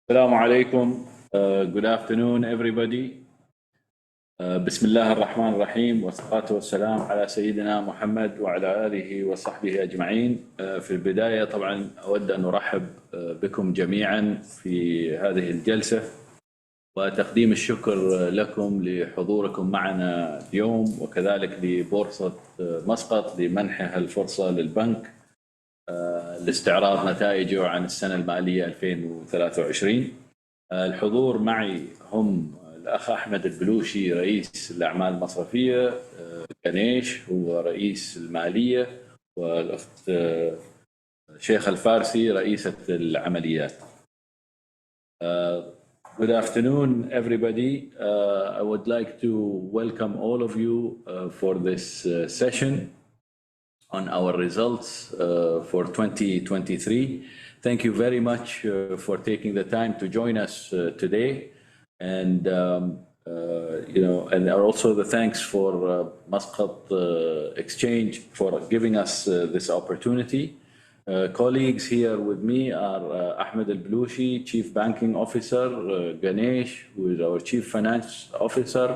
Assalamu alaikum. Good afternoon, everybody. بسم الله الرحمن الرحيم والصلاة والسلام على سيدنا محمد وعلى آله وصحبه أجمعين. في البداية طبعا أود أن أرحب بكم جميعا في هذه الجلسة وتقديم الشكر لكم لحضوركم معنا اليوم، وكذلك لبورصة مسقط لمنحها الفرصة للبنك لاستعراض نتائجه عن السنة المالية 2023. الحضور معي هم الأخ أحمد البلوشي رئيس الأعمال المصرفية، غنيش هو رئيس المالية، والأخت شيخ الفارسي رئيسة العمليات. Good afternoon, everybody. I would like to welcome all of you for this session on our results for 2023. Thank you very much for taking the time to join us today, and and also the thanks for Muscat Exchange for giving us this opportunity. Colleagues here with me are Ahmed Al-Blushi, Chief Banking Officer, Ganesh, who is our Chief Finance Officer,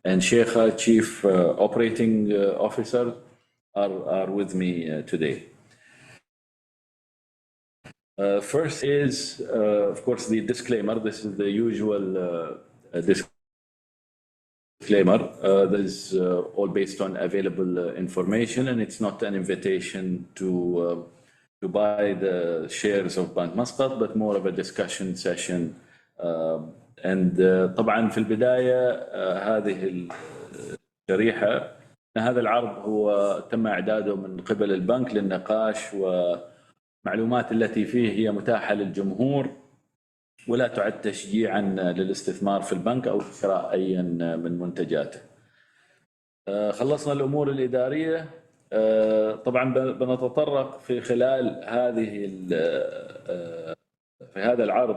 and Sheikha, Chief Operating Officer, are with me today. First is, of course, the disclaimer. This is the usual disclaimer. This is all based on available information, and it's not an invitation to buy the shares of Bank Muscat, but more of a discussion session. And طبعا في البداية هذه الشريحة، هذا العرض هو تم إعداده من قبل البنك للنقاش، ومعلومات التي فيه هي متاحة للجمهور ولا تعد تشجيعاً للاستثمار في البنك أو شراء أي من منتجاته. خلصنا الأمور الإدارية. طبعاً بنتطرق في خلال في هذا العرض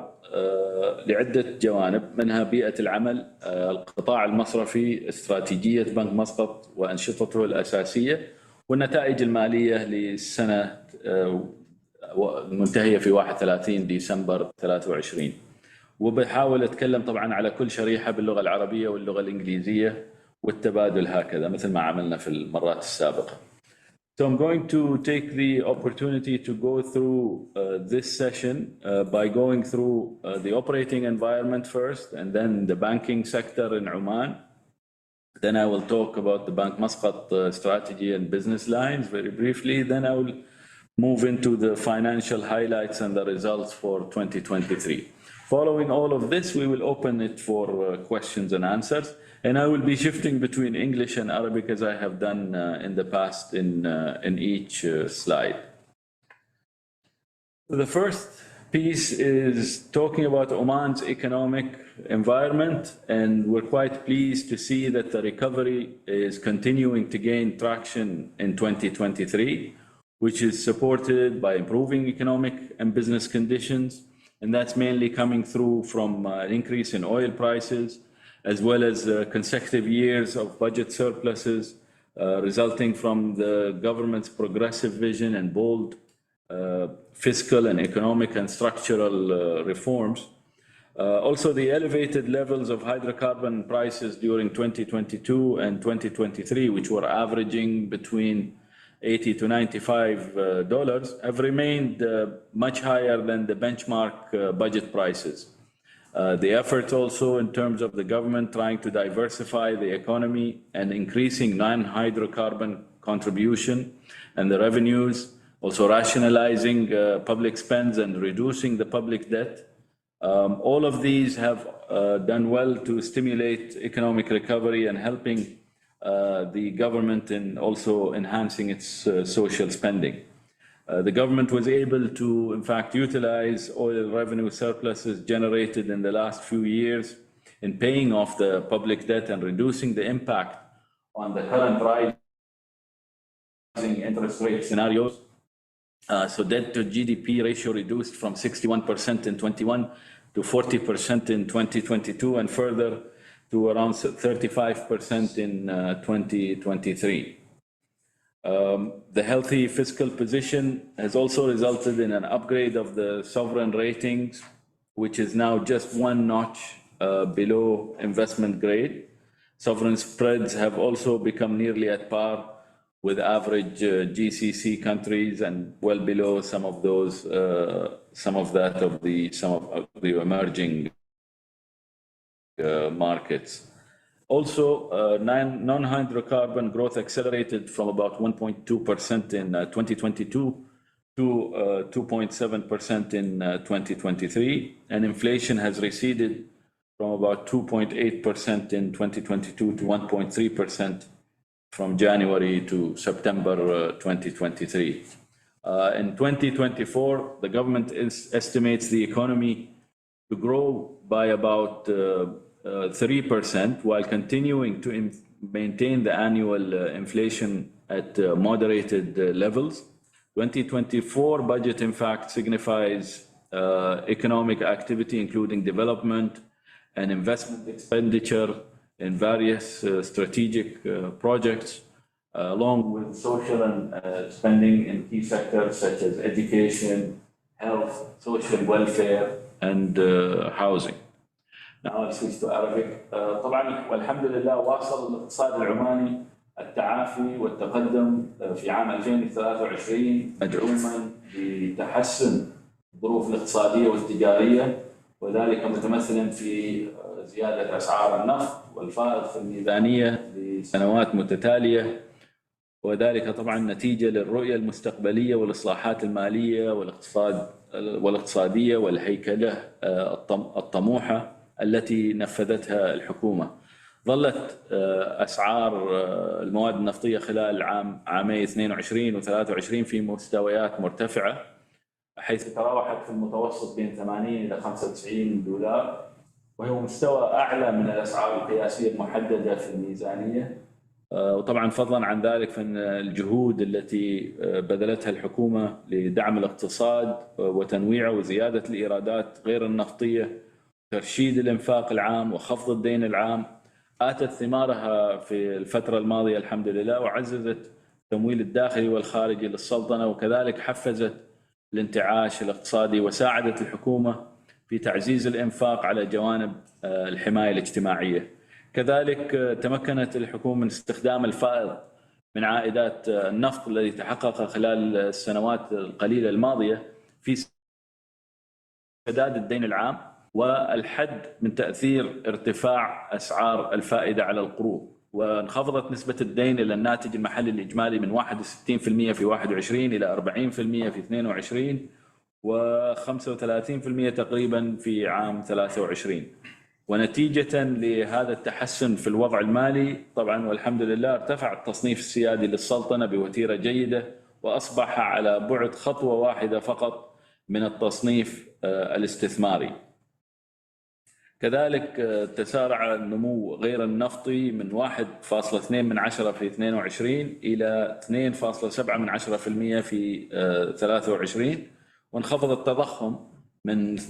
لعدة جوانب، منها بيئة العمل، القطاع المصرفي، استراتيجية بنك مسقط وأنشطته الأساسية، والنتائج المالية للسنة المنتهية في 31 ديسمبر 23. وبحاول أتكلم طبعا على كل شريحة باللغة العربية واللغة الإنجليزية والتبادل هكذا مثل ما عملنا في المرات السابقة. So I'm going to take the opportunity to go through this session by going through the operating environment first, and then the banking sector in Oman. Then I will talk about the Bank Muscat strategy and business lines very briefly. Then I will move into the financial highlights and the results for 2023. Following all of this, we will open it for questions and answers. And I will be shifting between English and Arabic as I have done in the past in each slide. The first piece is talking about Oman's economic environment, and we're quite pleased to see that the recovery is continuing to gain traction in 2023, which is supported by improving economic and business conditions. And that's mainly coming through from an increase in oil prices, as well as consecutive years of budget surpluses resulting from the government's progressive vision and bold fiscal and economic and structural reforms. Also, the elevated levels of hydrocarbon prices during 2022 and 2023, which were averaging between $80 to $95, have remained much higher than the benchmark budget prices. The efforts also in terms of the government trying to diversify the economy and increasing non-hydrocarbon contribution and the revenues, also rationalizing public spends and reducing the public debt. All of these have done well to stimulate economic recovery and helping the government in also enhancing its social spending. The government was able to, in fact, utilize oil revenue surpluses generated in the last few years in paying off the public debt and reducing the impact on the current rising interest rate scenarios. So debt to GDP ratio reduced from 61% in 21 to 40% in 2022, and further to around 35% in 2023. The healthy fiscal position has also resulted in an upgrade of the sovereign ratings which is now just one notch below investment grade. Sovereign spreads have also become nearly at par with average GCC countries and well below some of the emerging markets. Also, non-hydrocarbon growth accelerated from about 1.2% in 2022 to 2.7% in 2023, and inflation has receded from about 2.8% in 2022 to 1.3% from January to September 2023. In 2024, the government estimates the economy to grow by about 3%, while continuing to maintain the annual inflation at moderated levels. 2024 budget, in fact, signifies economic activity, including development and investment expenditure in various strategic projects, along with social and spending in key sectors such as education, health, social welfare, and housing. Now I'll switch to Arabic. طبعا والحمد لله واصل الاقتصاد العماني التعافي والتقدم في عام 2023 مدعوما بتحسن الظروف الاقتصادية والتجارية، وذلك متمثلا في زيادة أسعار النفط والفائض في الميزانية لسنوات متتالية، وذلك طبعا نتيجة للرؤية المستقبلية والإصلاحات المالية والاقتصادية والهيكلة الطموحة التي نفذتها الحكومة. ظلت أسعار المواد النفطية خلال عامي 22 و 23 في مستويات مرتفعة، حيث تراوحت في المتوسط بين 80 إلى 95 دولار، وهي مستوى أعلى من الأسعار القياسية المحددة في الميزانية. وطبعا فضلا عن ذلك فإن الجهود التي بذلتها الحكومة لدعم الاقتصاد وتنويعه وزيادة الإيرادات غير النفطية، ترشيد الإنفاق العام وخفض الدين العام، آتت ثمارها في الفترة الماضية الحمد لله، وعززت التمويل الداخلي والخارجي للسلطنة، وكذلك حفزت الانتعاش الاقتصادي، وساعدت الحكومة في تعزيز الإنفاق على جوانب الحماية الاجتماعية. كذلك تمكنت الحكومة من استخدام الفائض من عائدات النفط الذي تحقق خلال السنوات القليلة الماضية في سداد الدين العام والحد من تأثير ارتفاع أسعار الفائدة على القروض، وانخفضت نسبة الدين إلى الناتج المحلي الإجمالي من 61% في 21 إلى 40% في 22 و35% تقريبا في عام 23. ونتيجة لهذا التحسن في الوضع المالي طبعا والحمد لله ارتفع التصنيف السيادي للسلطنة بوتيرة جيدة، وأصبح على بعد خطوة واحدة فقط من التصنيف الاستثماري. كذلك تسارع النمو غير النفطي من 1.2% في 22 إلى 2.7% في 23، وانخفض التضخم من 2.8%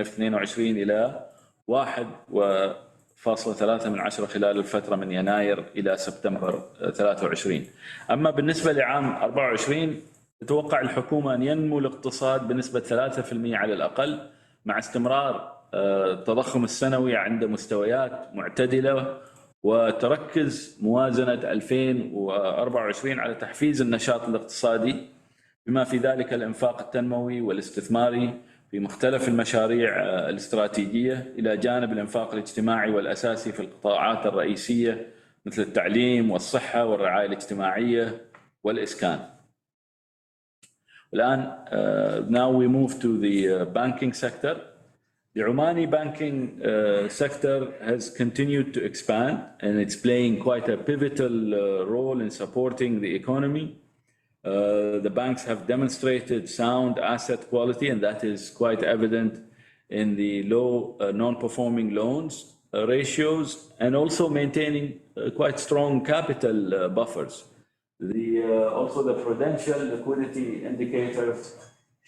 في 22 إلى 1.3% خلال الفترة من يناير إلى سبتمبر 23. أما بالنسبة لعام 24 تتوقع الحكومة أن ينمو الاقتصاد بنسبة 3% على الأقل، مع استمرار التضخم السنوي عند مستويات معتدلة، وتركز موازنة 2024 على تحفيز النشاط الاقتصادي بما في ذلك الإنفاق التنموي والاستثماري في مختلف المشاريع الاستراتيجية، إلى جانب الإنفاق الاجتماعي والأساسي في القطاعات الرئيسية مثل التعليم والصحة والرعاية الاجتماعية والإسكان. الآن now we move to the banking sector. The Omani banking sector has continued to expand, and it's playing quite a pivotal role in supporting the economy. The banks have demonstrated sound asset quality, and that is quite evident in the low non-performing loans ratios, and also maintaining quite strong capital buffers. Also the prudential liquidity indicators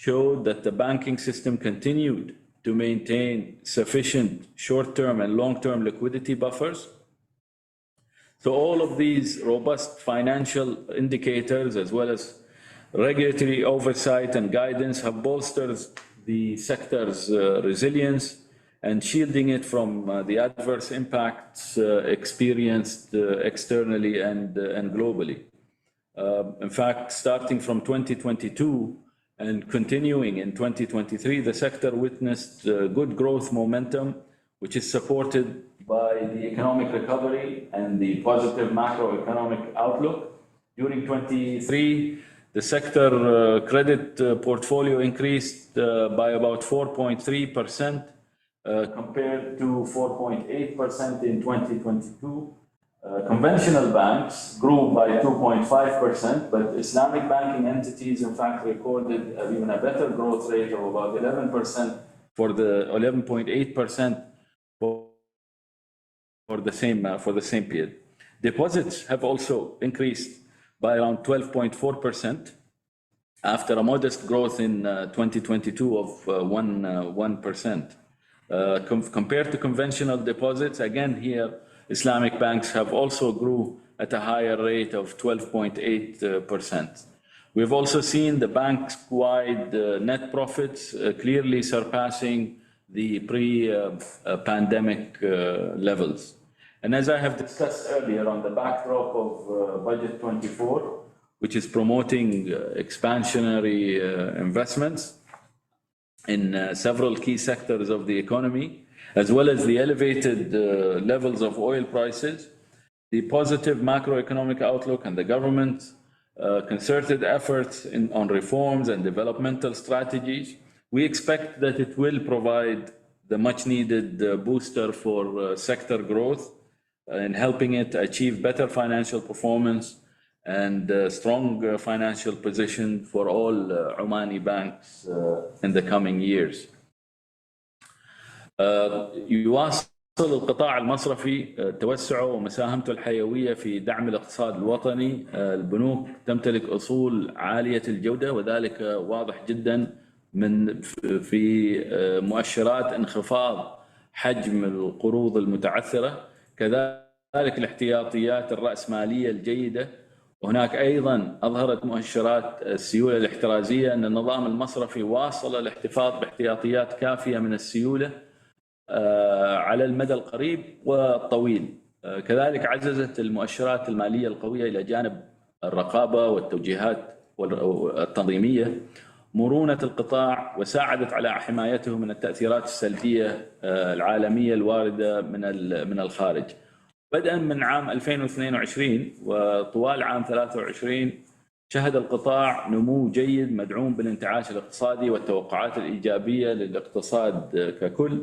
showed that the banking system continued to maintain sufficient short-term and long-term liquidity buffers. So all of these robust financial indicators, as well as regulatory oversight and guidance, have bolstered the sector's resilience and shielding it from the adverse impacts experienced externally and globally. In fact, starting from 2022 and continuing in 2023, the sector witnessed good growth momentum, which is supported by the economic recovery and the positive macroeconomic outlook. During 23, the sector credit portfolio increased by about 4.3% compared to 4.8% in 2022. Conventional banks grew by 2.5%, but Islamic banking entities, in fact, recorded even a better growth rate of about 11% for the 11.8% for the same period. Deposits have also increased by around 12.4% after a modest growth in 2022 of 1%. Compared to conventional deposits, again here, Islamic banks have also grew at a higher rate of 12.8%. We've also seen the bank-wide net profits clearly surpassing the pre-pandemic levels. And as I have discussed earlier, on the backdrop of Budget 24, which is promoting expansionary investments in several key sectors of the economy, as well as the elevated levels of oil prices, the positive macroeconomic outlook and the government's concerted efforts on reforms and developmental strategies, we expect that it will provide the much needed booster for sector growth in helping it achieve better financial performance and strong financial position for all Omani banks in the coming years. يواصل القطاع المصرفي توسعه ومساهمته الحيوية في دعم الاقتصاد الوطني. البنوك تمتلك أصول عالية الجودة، وذلك واضح جدا في مؤشرات انخفاض حجم القروض المتعثرة، كذلك الاحتياطيات الرأسمالية الجيدة. وهناك أيضا أظهرت مؤشرات السيولة الاحترازية أن النظام المصرفي واصل الاحتفاظ باحتياطيات كافية من السيولة على المدى القريب والطويل. كذلك عززت المؤشرات المالية القوية إلى جانب الرقابة والتوجيهات التنظيمية مرونة القطاع، وساعدت على حمايته من التأثيرات السلبية العالمية الواردة من الخارج. بدءا من عام 2022 وطوال عام 23 شهد القطاع نمو جيد مدعوم بالانتعاش الاقتصادي والتوقعات الإيجابية للاقتصاد ككل.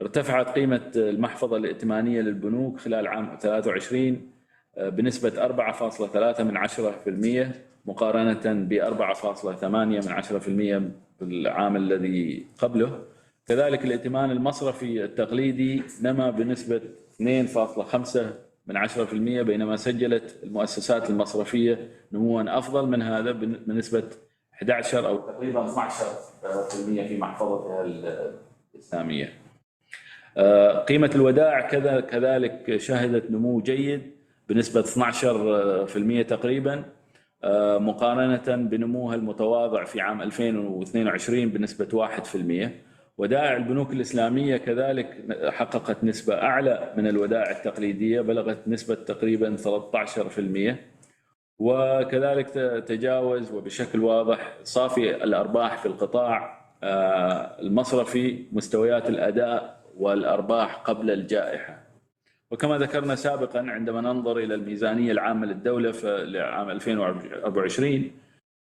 ارتفعت قيمة المحفظة الائتمانية للبنوك خلال عام 23 بنسبة 4.3% مقارنة ب 4.8% في العام الذي قبله. كذلك الائتمان المصرفي التقليدي نما بنسبة 2.5%، بينما سجلت المؤسسات المصرفية نموا أفضل من هذا بنسبة 11 أو تقريبا 12% في محفظتها الإسلامية. قيمة الودائع كذلك شهدت نمو جيد بنسبة 12% تقريبا مقارنة بنموها المتواضع في عام 2022 بنسبة 1%. ودائع البنوك الإسلامية كذلك حققت نسبة أعلى من الودائع التقليدية، بلغت نسبة تقريبا 13%. وكذلك تجاوز وبشكل واضح صافي الأرباح في القطاع المصرفي مستويات الأداء والأرباح قبل الجائحة. وكما ذكرنا سابقا عندما ننظر إلى الميزانية العامة للدولة في لعام 2024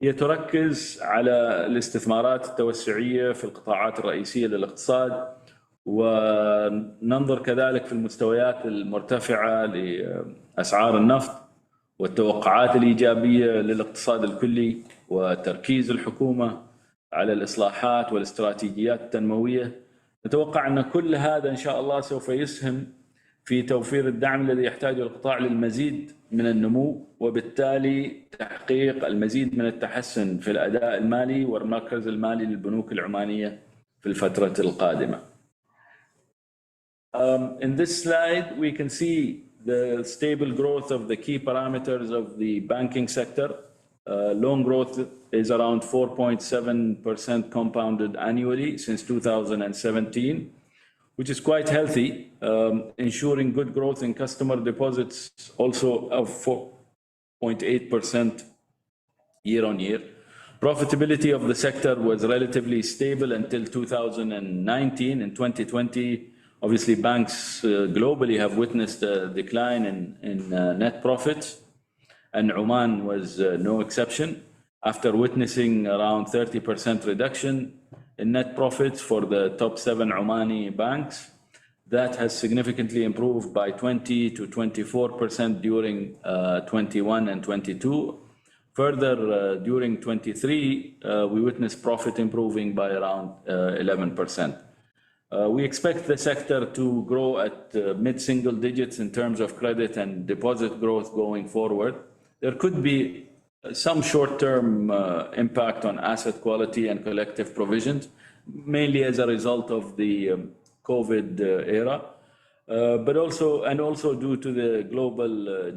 هي تركز على الاستثمارات التوسعية في القطاعات الرئيسية للاقتصاد، وننظر كذلك في المستويات المرتفعة لأسعار النفط والتوقعات الإيجابية للاقتصاد الكلي وتركيز الحكومة على الإصلاحات والاستراتيجيات التنموية. نتوقع أن كل هذا إن شاء الله سوف يسهم في توفير الدعم الذي يحتاجه القطاع للمزيد من النمو، وبالتالي تحقيق المزيد من التحسن في الأداء المالي والمركز المالي للبنوك العمانية في الفترة القادمة. In this slide we can see the stable growth of the key parameters of the banking sector. Loan growth is around 4.7% compounded annually since 2017, which is quite healthy, ensuring good growth in customer deposits also of 4.8% year on year. Profitability of the sector was relatively stable until 2019. In 2020, obviously banks globally have witnessed a decline in net profits, and Oman was no exception. After witnessing around 30% reduction in net profits for the top 7 Omani banks, that has significantly improved by 20 to 24% during 21 and 22. Further, during 23, we witnessed profit improving by around 11%. We expect the sector to grow at mid-single digits in terms of credit and deposit growth going forward. There could be some short-term impact on asset quality and collective provisions, mainly as a result of the COVID era, but also due to the global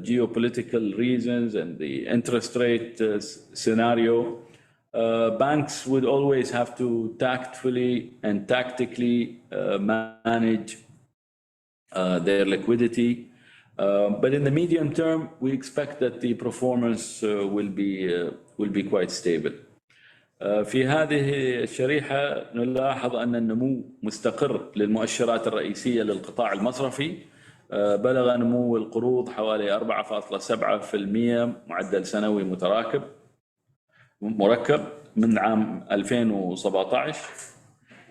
geopolitical reasons and the interest rate scenario. Banks would always have to tactfully and tactically manage their liquidity. But in the medium term, we expect that the performance will be quite stable. في هذه الشريحة نلاحظ أن النمو مستقر للمؤشرات الرئيسية للقطاع المصرفي. بلغ نمو القروض حوالي 4.7% معدل سنوي مركب من عام 2017،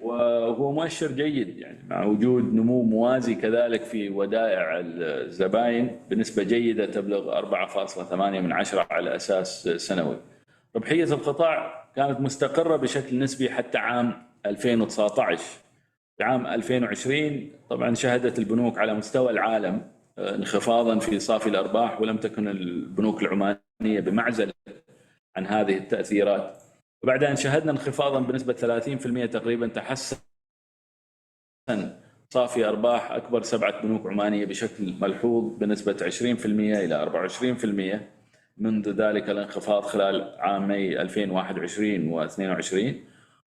وهو مؤشر جيد يعني مع وجود نمو موازي كذلك في ودائع الزبائن بنسبة جيدة تبلغ 4.8% على أساس سنوي. ربحية القطاع كانت مستقرة بشكل نسبي حتى عام 2019. في عام 2020 طبعا شهدت البنوك على مستوى العالم انخفاضا في صافي الأرباح، ولم تكن البنوك العمانية بمعزل عن هذه التأثيرات. وبعد أن شهدنا انخفاضا بنسبة 30% تقريبا، تحسن صافي أرباح أكبر 7 بنوك عمانية بشكل ملحوظ بنسبة 20% إلى 24% منذ ذلك الانخفاض خلال عامي 2021 و 22،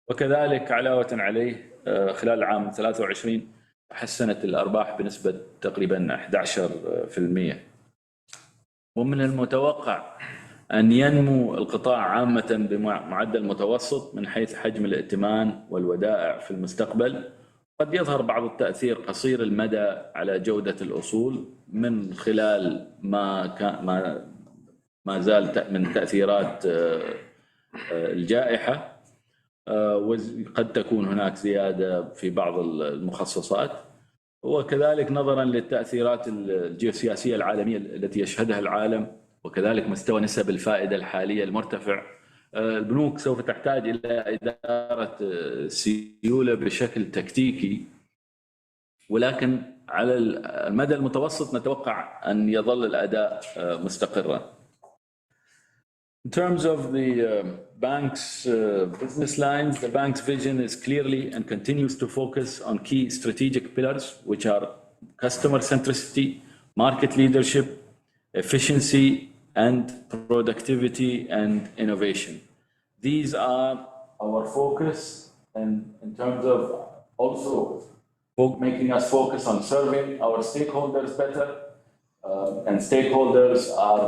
وكذلك علاوة عليه خلال عام 23 تحسنت الأرباح بنسبة تقريبا 11%. ومن المتوقع أن ينمو القطاع عامة بمعدل متوسط من حيث حجم الائتمان والودائع في المستقبل. قد يظهر بعض التأثير قصير المدى على جودة الأصول من خلال ما زال من تأثيرات الجائحة، وقد تكون هناك زيادة في بعض المخصصات، وكذلك نظرا للتأثيرات الجيوسياسية العالمية التي يشهدها العالم، وكذلك مستوى نسب الفائدة الحالية المرتفع. البنوك سوف تحتاج إلى إدارة سيولة بشكل تكتيكي، ولكن على المدى المتوسط نتوقع أن يظل الأداء مستقرا. In terms of the bank's business lines, the bank's vision is clearly and continues to focus on key strategic pillars, which are customer centricity, market leadership, efficiency, and productivity and innovation. These are our focus, and in terms of also making us focus on serving our stakeholders better, and stakeholders are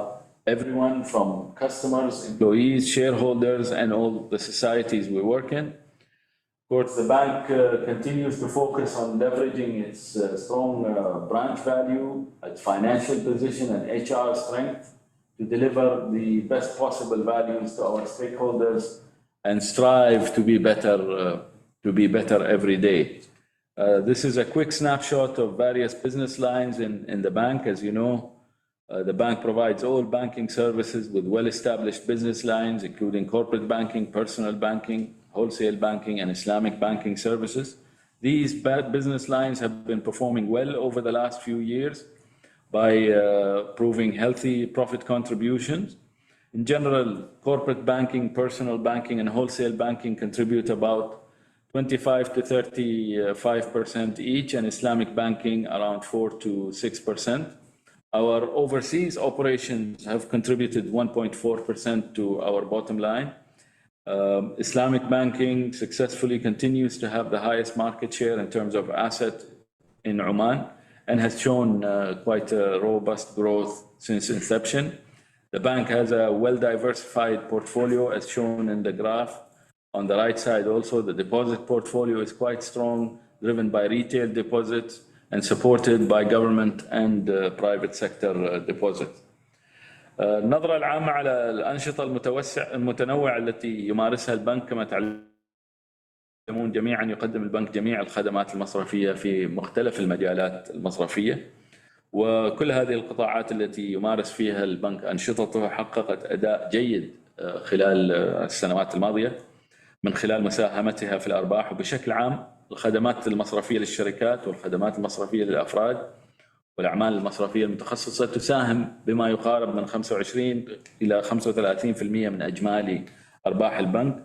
everyone from customers, employees, shareholders, and all the societies we work in. Of course, the bank continues to focus on leveraging its strong branch value, its financial position, and HR strength to deliver the best possible values to our stakeholders and strive to be better every day. This is a quick snapshot of various business lines in the bank. As you know, the bank provides all banking services with well-established business lines, including corporate banking, personal banking, wholesale banking, and Islamic banking services. These business lines have been performing well over the last few years by proving healthy profit contributions. In general, corporate banking, personal banking, and wholesale banking contribute about 25 to 35% each, and Islamic banking around 4 to 6%. Our overseas operations have contributed 1.4% to our bottom line. Islamic banking successfully continues to have the highest market share in terms of asset in Oman and has shown quite a robust growth since inception. The bank has a well-diversified portfolio as shown in the graph. On the right side also, the deposit portfolio is quite strong, driven by retail deposits and supported by government and private sector deposits. النظرة العامة على الأنشطة المتنوعة التي يمارسها البنك. كما تعلمون جميعا يقدم البنك جميع الخدمات المصرفية في مختلف المجالات المصرفية، وكل هذه القطاعات التي يمارس فيها البنك أنشطته حققت أداء جيد خلال السنوات الماضية من خلال مساهمتها في الأرباح. وبشكل عام الخدمات المصرفية للشركات والخدمات المصرفية للأفراد والأعمال المصرفية المتخصصة تساهم بما يقارب من 25 إلى 35% من إجمالي أرباح البنك،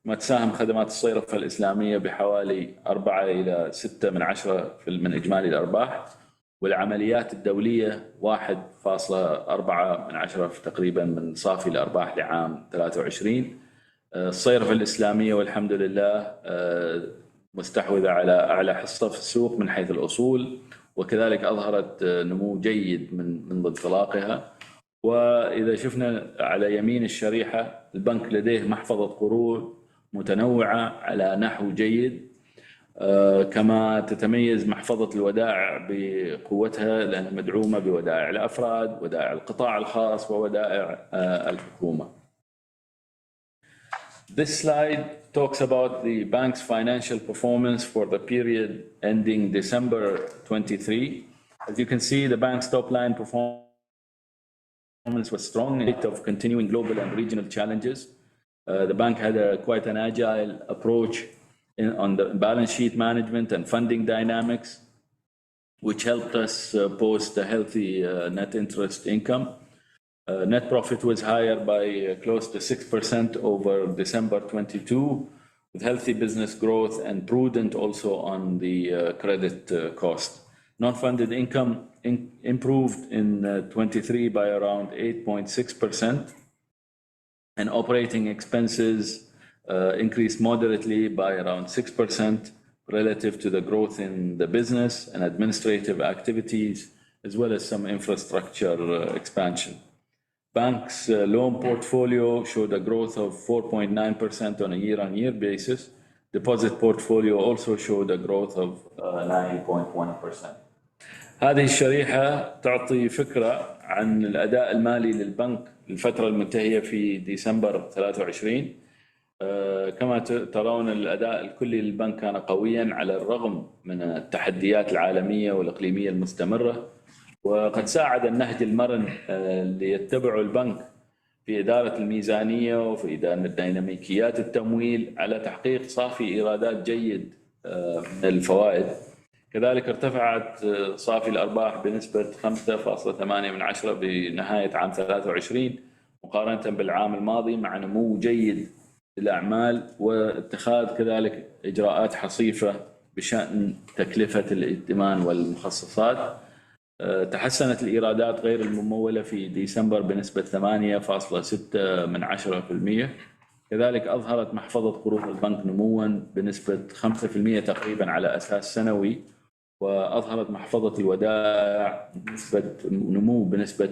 ما تساهم خدمات الصيرفة الإسلامية بحوالي 4 إلى 6 من 10 من إجمالي الأرباح، والعمليات الدولية 1.4 من 10 تقريبا من صافي الأرباح لعام 23. الصيرفة الإسلامية والحمد لله مستحوذة على أعلى حصة في السوق من حيث الأصول، وكذلك أظهرت نمو جيد منذ انطلاقها. وإذا شفنا على يمين الشريحة البنك لديه محفظة قروض متنوعة على نحو جيد، كما تتميز محفظة الودائع بقوتها لأنها مدعومة بودائع الأفراد، ودائع القطاع الخاص، وودائع الحكومة. This slide talks about the bank's financial performance for the period ending December 23. As you can see, the bank's top-line performance was strong in light of continuing global and regional challenges. The bank had quite an agile approach on the balance sheet management and funding dynamics, which helped us post a healthy net interest income. Net profit was higher by close to 6% over December 22, with healthy business growth and prudent also on the credit cost. Non-funded income improved in 23 by around 8.6%, and operating expenses increased moderately by around 6% relative to the growth in the business and administrative activities, as well as some infrastructure expansion. Bank's loan portfolio showed a growth of 4.9% on a year-on-year basis. Deposit portfolio also showed a growth of 9.1%. هذه الشريحة تعطي فكرة عن الأداء المالي للبنك الفترة المنتهية في ديسمبر 23. كما ترون الأداء الكلي للبنك كان قويا على الرغم من التحديات العالمية والإقليمية المستمرة، وقد ساعد النهج المرن اللي يتبعه البنك في إدارة الميزانية وفي إدارة ديناميكيات التمويل على تحقيق صافي إيرادات جيد من الفوائد. كذلك ارتفعت صافي الأرباح بنسبة 5.8% بنهاية عام 23 مقارنة بالعام الماضي، مع نمو جيد للأعمال واتخاذ كذلك إجراءات حصيفة بشأن تكلفة الائتمان والمخصصات. تحسنت الإيرادات غير الممولة في ديسمبر بنسبة 8.6%. كذلك أظهرت محفظة قروض البنك نمواً بنسبة 5% تقريباً على أساس سنوي، وأظهرت محفظة الودائع نمو بنسبة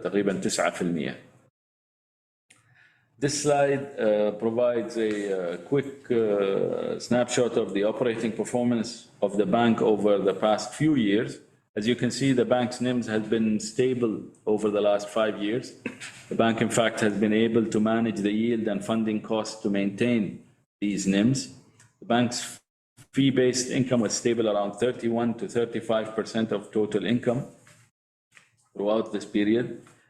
تقريباً 9%. This slide provides a quick snapshot of the operating performance of the bank over the past few years. As you can see, the bank's NIMs has been stable over the last 5 years. The bank, in fact, has been able to manage the yield and funding costs to maintain these NIMs. The bank's fee-based income was stable around 31 to 35% of total income throughout this period.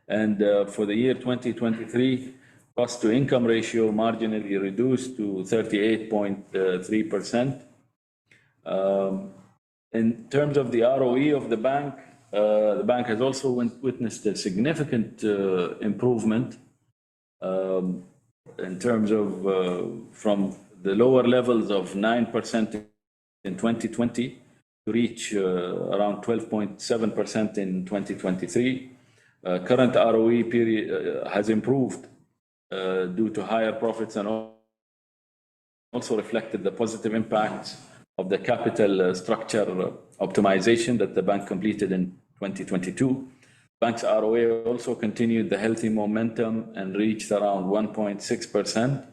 And for the year 2023, cost-to-income ratio marginally reduced to 38.3%. In terms of the ROE of the bank has also witnessed a significant improvement in terms of from the lower levels of 9% in 2020 to reach around 12.7% in 2023. Current ROE period has improved due to higher profits and also reflected the positive impact of the capital structure optimization that the bank completed in 2022. Bank's ROA also continued the healthy momentum and reached around 1.6%,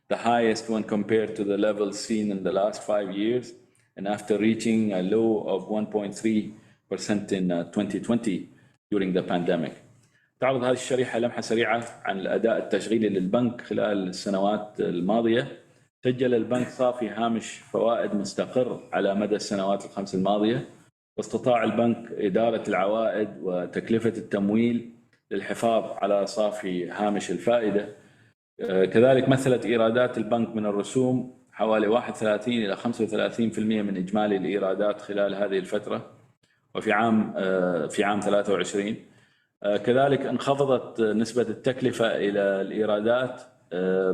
the highest when compared to the levels seen in the last 5 years, and after reaching a low of 1.3% in 2020 during the pandemic. تعرض هذه الشريحة لمحة سريعة عن الأداء التشغيلي للبنك خلال السنوات الماضية. سجل البنك صافي هامش فوائد مستقر على مدى السنوات الخمس الماضية، واستطاع البنك إدارة العوائد وتكلفة التمويل للحفاظ على صافي هامش الفائدة. كذلك مثلت إيرادات البنك من الرسوم حوالي 31 إلى 35% من إجمالي الإيرادات خلال هذه الفترة وفي عام 23. كذلك انخفضت نسبة التكلفة إلى الإيرادات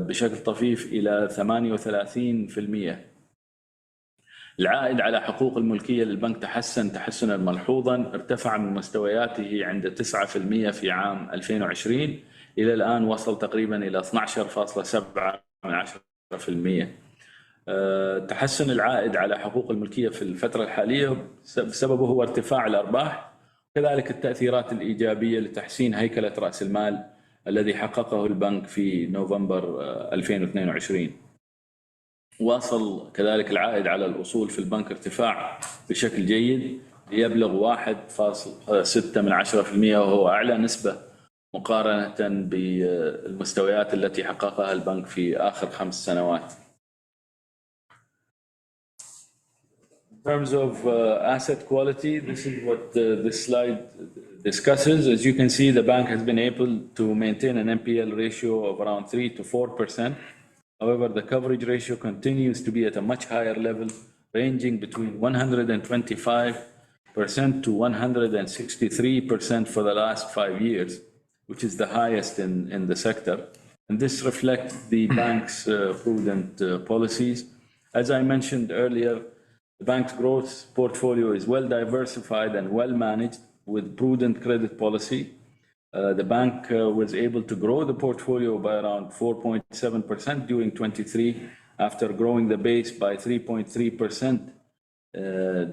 بشكل طفيف إلى 38%. العائد على حقوق الملكية للبنك تحسن تحسنا ملحوظا، ارتفع من مستوياته عند 9% في عام 2020 إلى الآن وصل تقريبا إلى 12.7%. تحسن العائد على حقوق الملكية في الفترة الحالية بسببه هو ارتفاع الأرباح، كذلك التأثيرات الإيجابية لتحسين هيكلة رأس المال الذي حققه البنك في نوفمبر 2022. واصل كذلك العائد على الأصول في البنك ارتفاع بشكل جيد يبلغ 1.6% وهو أعلى نسبة مقارنة بالمستويات التي حققها البنك في آخر 5 سنوات. In terms of asset quality, this is what this slide discusses. As you can see, the bank has been able to maintain an NPL ratio of around 3 to 4%. However, the coverage ratio continues to be at a much higher level, ranging between 125% to 163% for the last 5 years, which is the highest in the sector. And this reflects the bank's prudent policies. As I mentioned earlier, the bank's growth portfolio is well diversified and well managed with prudent credit policy. The bank was able to grow the portfolio by around 4.7% during 23 after growing the base by 3.3%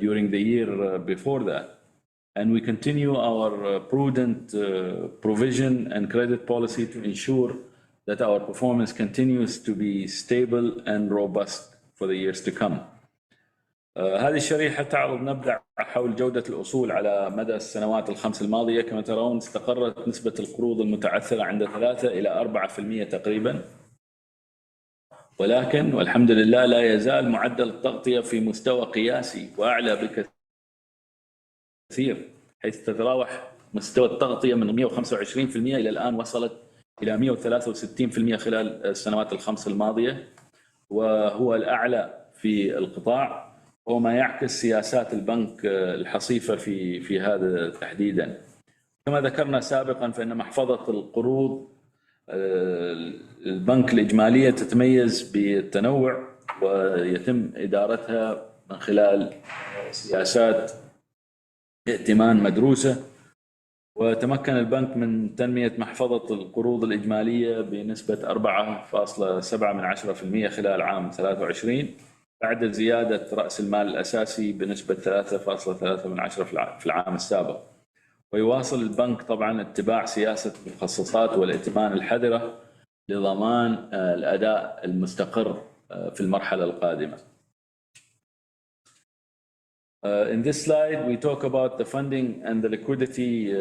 during the year before that. And we continue our prudent provision and credit policy to ensure that our performance continues to be stable and robust for the years to come. هذه الشريحة تعرض نبذة حول جودة الأصول على مدى السنوات الخمس الماضية. كما ترون استقرت نسبة القروض المتعثرة عند 3 إلى 4% تقريبا، ولكن والحمد لله لا يزال معدل التغطية في مستوى قياسي وأعلى بكثير، حيث تتراوح مستوى التغطية من 125% إلى الآن وصلت إلى 163% خلال السنوات الخمس الماضية، وهو الأعلى في القطاع، وما يعكس سياسات البنك الحصيفة في هذا تحديدا. كما ذكرنا سابقا فإن محفظة القروض البنك الإجمالية تتميز بالتنوع ويتم إدارتها من خلال سياسات ائتمان مدروسة، وتمكن البنك من تنمية محفظة القروض الإجمالية بنسبة 4.7% خلال عام 23 بعد زيادة رأس المال الأساسي بنسبة 3.3% في العام السابق. ويواصل البنك طبعا اتباع سياسة المخصصات والائتمان الحذرة لضمان الأداء المستقر في المرحلة القادمة. In this slide, we talk about the funding and the liquidity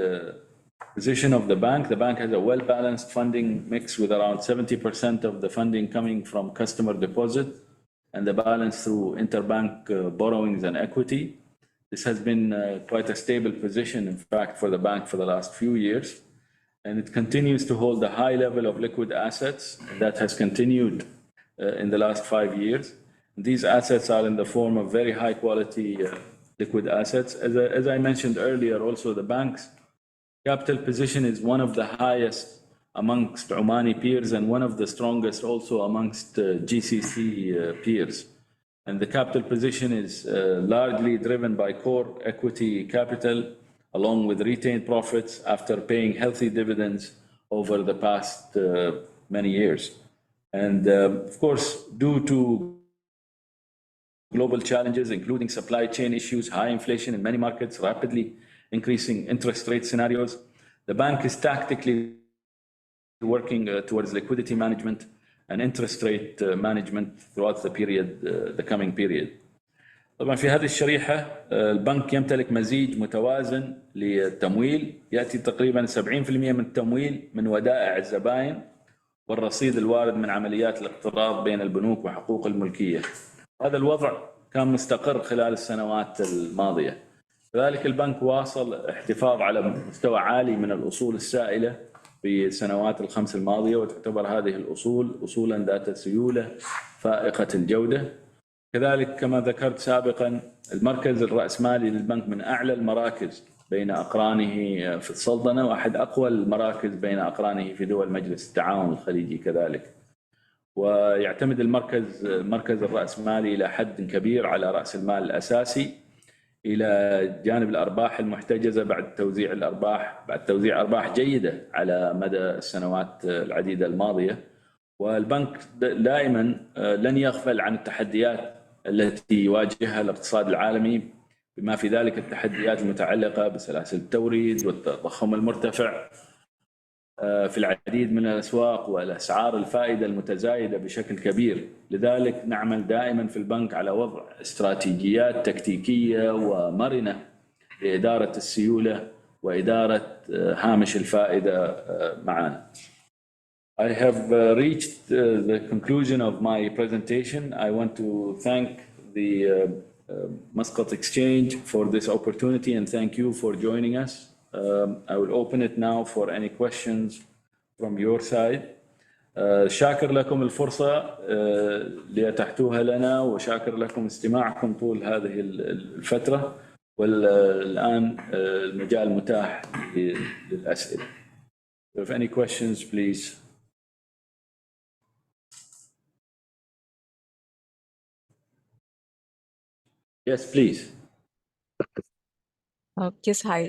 position of the bank. The bank has a well-balanced funding mix with around 70% of the funding coming from customer deposit and the balance through interbank borrowings and equity. This has been quite a stable position, in fact, for the bank for the last few years. And it continues to hold a high level of liquid assets that has continued in the last 5 years. These assets are in the form of very high quality liquid assets. As I mentioned earlier, also the bank's capital position is one of the highest amongst Omani peers and one of the strongest also amongst GCC peers. and the capital position is largely driven by core equity capital, along with retained profits after paying healthy dividends over the past many years. And of course, due to global challenges, including supply chain issues, high inflation in many markets, rapidly increasing interest rate scenarios, the bank is tactically working towards liquidity management and interest rate management throughout the coming period. طبعا في هذه الشريحة البنك يمتلك مزيج متوازن للتمويل، يأتي تقريبا 70% من التمويل من ودائع الزبائن والرصيد الوارد من عمليات الاقتراض بين البنوك وحقوق الملكية. هذا الوضع كان مستقر خلال السنوات الماضية. لذلك البنك واصل احتفاظ على مستوى عالي من الأصول السائلة في السنوات الخمس الماضية، وتعتبر هذه الأصول أصولا ذات سيولة فائقة الجودة. كذلك كما ذكرت سابقا المركز الرأسمالي للبنك من أعلى المراكز بين أقرانه في السلطنة، وأحد أقوى المراكز بين أقرانه في دول مجلس التعاون الخليجي كذلك. ويعتمد المركز الرأسمالي إلى حد كبير على رأس المال الأساسي إلى جانب الأرباح المحتجزة بعد توزيع أرباح جيدة على مدى السنوات العديدة الماضية. والبنك دائما لن يغفل عن التحديات التي يواجهها الاقتصاد العالمي، بما في ذلك التحديات المتعلقة بسلاسل التوريد والتضخم المرتفع في العديد من الأسواق والأسعار الفائدة المتزايدة بشكل كبير. لذلك نعمل دائما في البنك على وضع استراتيجيات تكتيكية ومرنة لإدارة السيولة وإدارة هامش الفائدة معنا. I have reached the conclusion of my presentation. I want to thank the Muscat Exchange for this opportunity and thank you for joining us. I will open it now for any questions from your side. شاكر لكم الفرصة اللي أتحتوها لنا، وشاكر لكم استماعكم طول هذه الفترة، والآن المجال متاح للأسئلة. If any questions, please. Yes, please. Yes, hi.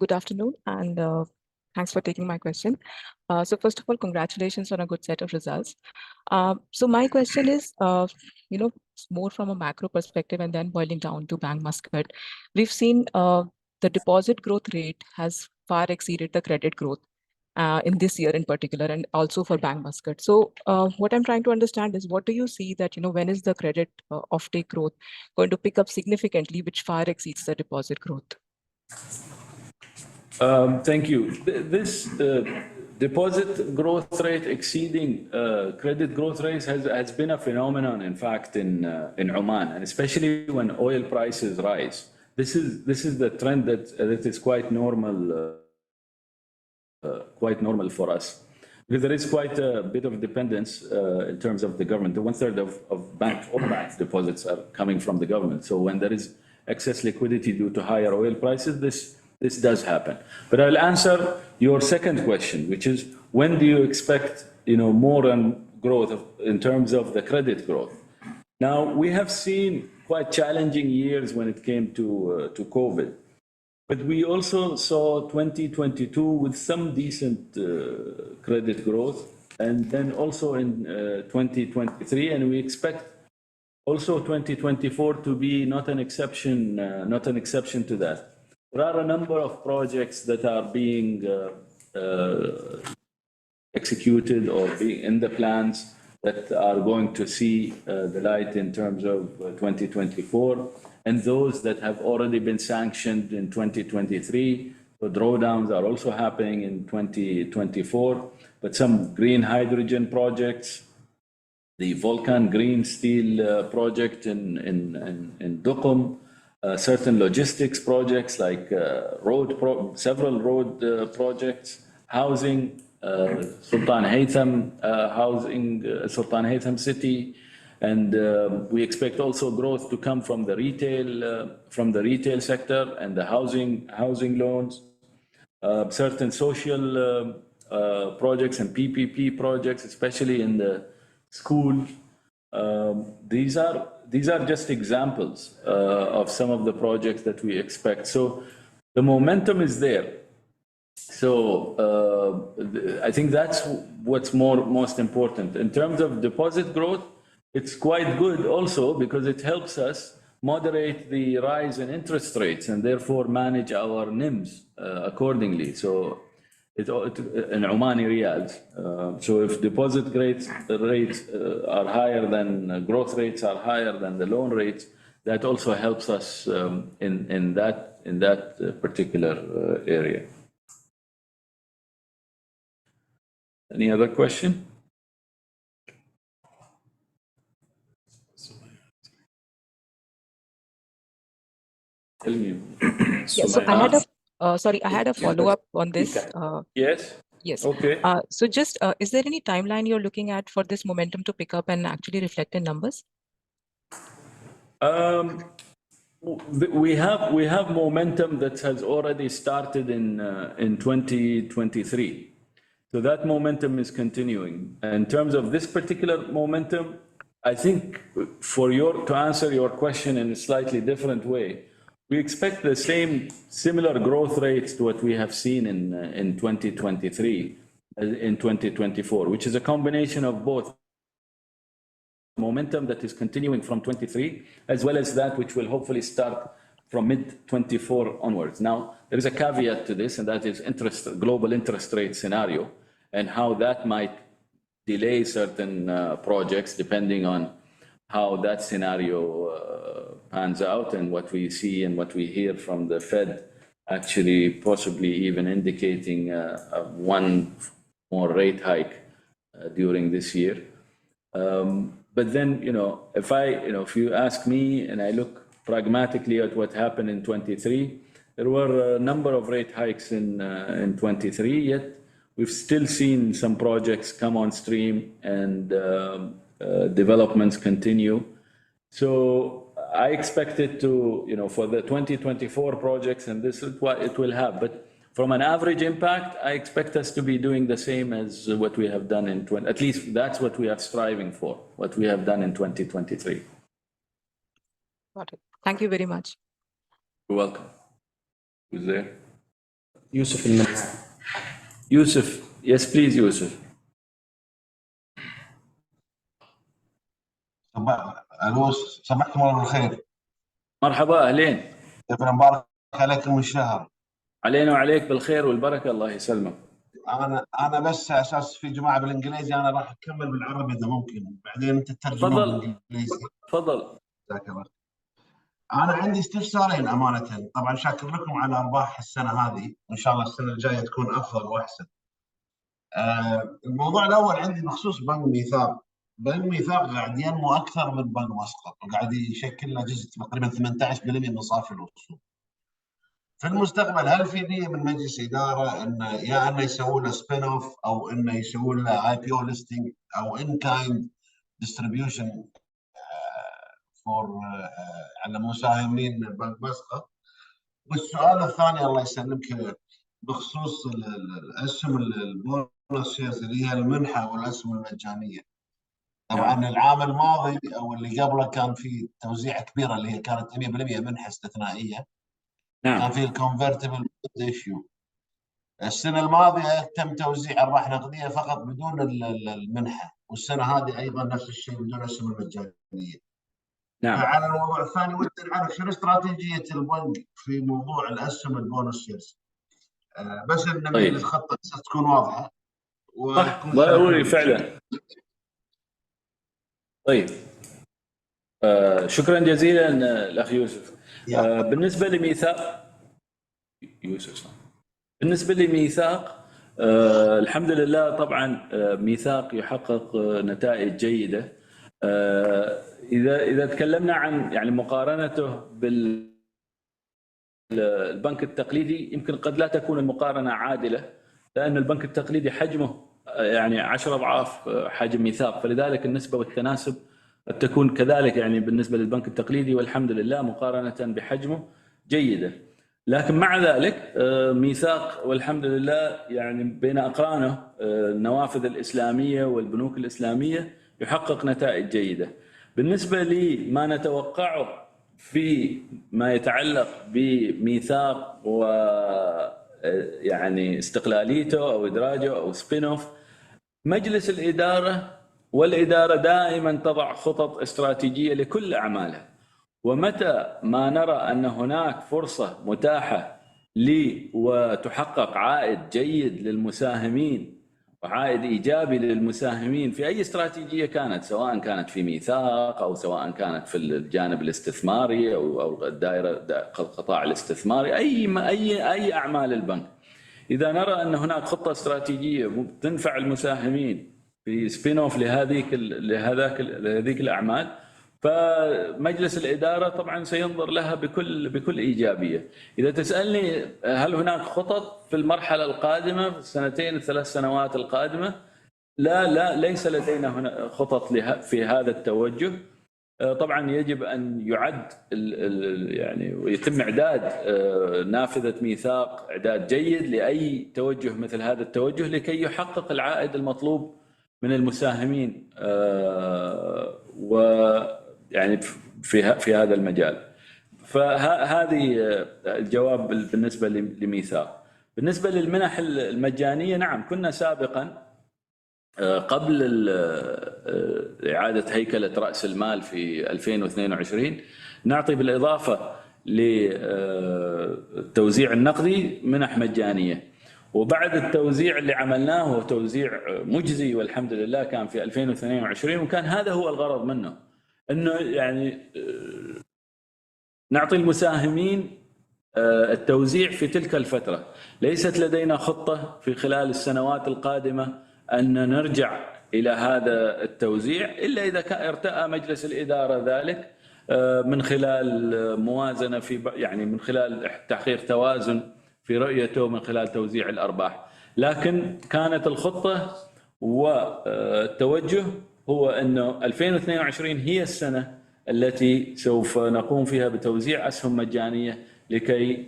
Good afternoon, and thanks for taking my question. So first of all, congratulations on a good set of results. So my question is, more from a macro perspective and then boiling down to Bank Muscat. We've seen the deposit growth rate has far exceeded the credit growth in this year in particular, and also for Bank Muscat. So what I'm trying to understand is, what do you see that, when is the credit offtake growth going to pick up significantly, which far exceeds the deposit growth? Thank you. This deposit growth rate exceeding credit growth rates has been a phenomenon, in fact, in Oman, and especially when oil prices rise. This is the trend that is quite normal for us, because there is quite a bit of dependence in terms of the government. 1/3 of all bank deposits are coming from the government. So when there is excess liquidity due to higher oil prices, this does happen. But I'll answer your second question, which is, when do you expect more growth in terms of the credit growth? Now, we have seen quite challenging years when it came to COVID. But we also saw 2022 with some decent credit growth, and then also in 2023, and we expect also 2024 to be not an exception to that. There are a number of projects that are being executed or being in the plans that are going to see the light in terms of 2024. And those that have already been sanctioned in 2023. So drawdowns are also happening in 2024, but some green hydrogen projects, the Volcan Green Steel project in Duqm, certain logistics projects like several road projects, housing, Sultan Haytham City. And we expect also growth to come from the retail sector and the housing loans, certain social projects and PPP projects, especially in the school These are just examples of some of the projects that we expect. So the momentum is there. So I think that's what's most important. In terms of deposit growth, it's quite good also because it helps us moderate the rise in interest rates and therefore manage our NIMs accordingly. So in Omani riyals. So if deposit rates are higher than growth rates are higher than the loan rates, that also helps us in that particular area. Any other question? Tell me. Yeah, so I had I had a follow-up on this. Yes. Yes. Okay. So just, is there any timeline you're looking at for this momentum to pick up and actually reflect in numbers? We have momentum that has already started in 2023. So that momentum is continuing. In terms of this particular momentum, I think to answer your question in a slightly different way, we expect the similar growth rates to what we have seen in 2023 in 2024, which is a combination of both momentum that is continuing from 23, as well as that which will hopefully start from mid-24 onwards. Now, there is a caveat to this, and that is global interest rate scenario, and how that might delay certain projects depending on how that scenario pans out and what we see and what we hear from the Fed, actually possibly even indicating one more rate hike during this year. But then, if you ask me and I look pragmatically at what happened in 23, there were a number of rate hikes in 23, yet we've still seen some projects come on stream and developments continue. So I expect it to, for the 2024 projects, and this is what it will have. But from an average impact, I expect us to be doing the same as what we have done in at least that's what we are striving for, what we have done in 2023. Got it. Thank you very much. You're welcome. Who's there? Yusuf al-Manhan. Yusuf. Yes, please, Yusuf. الو صباحكم الله بالخير. مرحبا اهلين. كيف مبارك عليكم الشهر. علينا وعليك بالخير والبركه، الله يسلمك. انا بس اساس في جماعه بالانجليزي، انا راح اكمل بالعربي اذا ممكن، بعدين انت تترجمون بالانجليزي. تفضل. جزاك الله. انا عندي استفسارين امانه. طبعا شاكر لكم على ارباح السنه هذه، وان شاء الله السنه الجايه تكون افضل واحسن. الموضوع الاول عندي بخصوص بنك ميثاق. بنك ميثاق قاعد ينمو اكثر من بنك مسقط، وقاعد يشكل له جزء تقريبا 18% من صافي الوصول. في المستقبل هل في نيه من مجلس اداره انه يسوون له سبين اوف، او انه يسوون له اي بي او ليستنج، او ان كايند ديستريبيوشن فور على مساهمين بنك مسقط؟ والسؤال الثاني الله يسلمك بخصوص الاسهم البونus شيرز اللي هي المنحه والاسهم المجانيه. طبعا العام الماضي او اللي قبله كان في توزيعه كبيره اللي هي كانت 100% منحه استثنائيه. نعم. كان في الكونفرتبل ايشيو. السنه الماضيه تم توزيع ارباح نقديه فقط بدون المنحه، والسنه هذه ايضا نفس الشيء بدون الاسهم المجانيه. نعم. فعلى الموضوع الثاني ودي نعرف شنو استراتيجيه البنك في موضوع الاسهم البونus شيرز. بس نبي الخطه تكون واضحه ضروري فعلا. طيب شكرا جزيلا الاخ يوسف. بالنسبه لميثاق الحمد لله طبعا ميثاق يحقق نتائج جيده. اذا تكلمنا عن يعني مقارنته بالبنك التقليدي، يمكن قد لا تكون المقارنه عادله، لان البنك التقليدي حجمه يعني 10 اضعاف حجم ميثاق، فلذلك النسبه والتناسب قد تكون كذلك يعني بالنسبه للبنك التقليدي، والحمد لله مقارنه بحجمه جيده. لكن مع ذلك ميثاق والحمد لله يعني بين اقرانه النوافذ الاسلاميه والبنوك الاسلاميه يحقق نتائج جيدة. بالنسبة لي ما نتوقعه في ما يتعلق بميثاق و يعني استقلاليته أو إدراجه أو سبين أوف، مجلس الإدارة والإدارة دائما تضع خطط استراتيجية لكل أعمالها، ومتى ما نرى أن هناك فرصة متاحة وتحقق عائد جيد للمساهمين وعائد إيجابي للمساهمين في أي استراتيجية كانت، سواء كانت في ميثاق أو سواء كانت في الجانب الاستثماري أو القطاع الاستثماري، أي أعمال البنك، إذا نرى أن هناك خطة استراتيجية تنفع المساهمين في سبين أوف لهذيك الأعمال، فمجلس الإدارة طبعا سينظر لها بكل إيجابية. إذا تسألني هل هناك خطط في المرحلة القادمة في السنتين الثلاث سنوات القادمة، لا ليس لدينا هنا خطط في هذا التوجه. طبعا يجب أن يعد يعني ويتم إعداد نافذة ميثاق إعداد جيد لأي توجه مثل هذا التوجه لكي يحقق العائد المطلوب من المساهمين ويعني في هذا المجال. فهذه الجواب بالنسبة لميثاق. بالنسبة للمنح المجانية، نعم كنا سابقا قبل إعادة هيكلة رأس المال في 2022 نعطي بالإضافة للتوزيع النقدي منح مجانية، وبعد التوزيع اللي عملناه هو توزيع مجزي والحمد لله كان في 2022، وكان هذا هو الغرض منه، أنه يعني نعطي المساهمين التوزيع في تلك الفترة. ليست لدينا خطة في خلال السنوات القادمة أن نرجع إلى هذا التوزيع إلا إذا ارتأى مجلس الإدارة ذلك من خلال موازنة يعني من خلال تحقيق توازن في رؤيته من خلال توزيع الأرباح. لكن كانت الخطة والتوجه هو أنه 2022 هي السنة التي سوف نقوم فيها بتوزيع أسهم مجانية لكي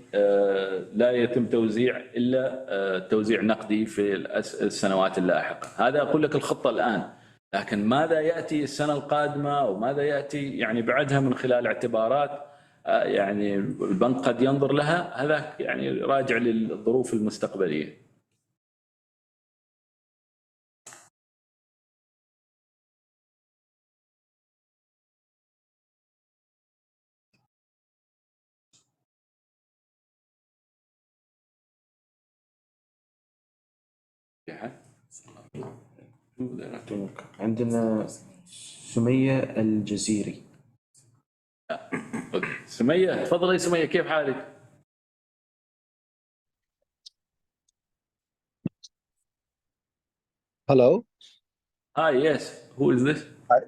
لا يتم توزيع إلا توزيع نقدي في السنوات اللاحقة. هذا أقول لك الخطة الآن، لكن ماذا يأتي السنة القادمة أو ماذا يأتي يعني بعدها من خلال اعتبارات يعني البنك قد ينظر لها، هذا يعني راجع للظروف المستقبلية. عندنا سمية الجزيري. سمية، تفضلي سمية، كيف حالك؟ Hello. Hi, yes. Who is this? Hi.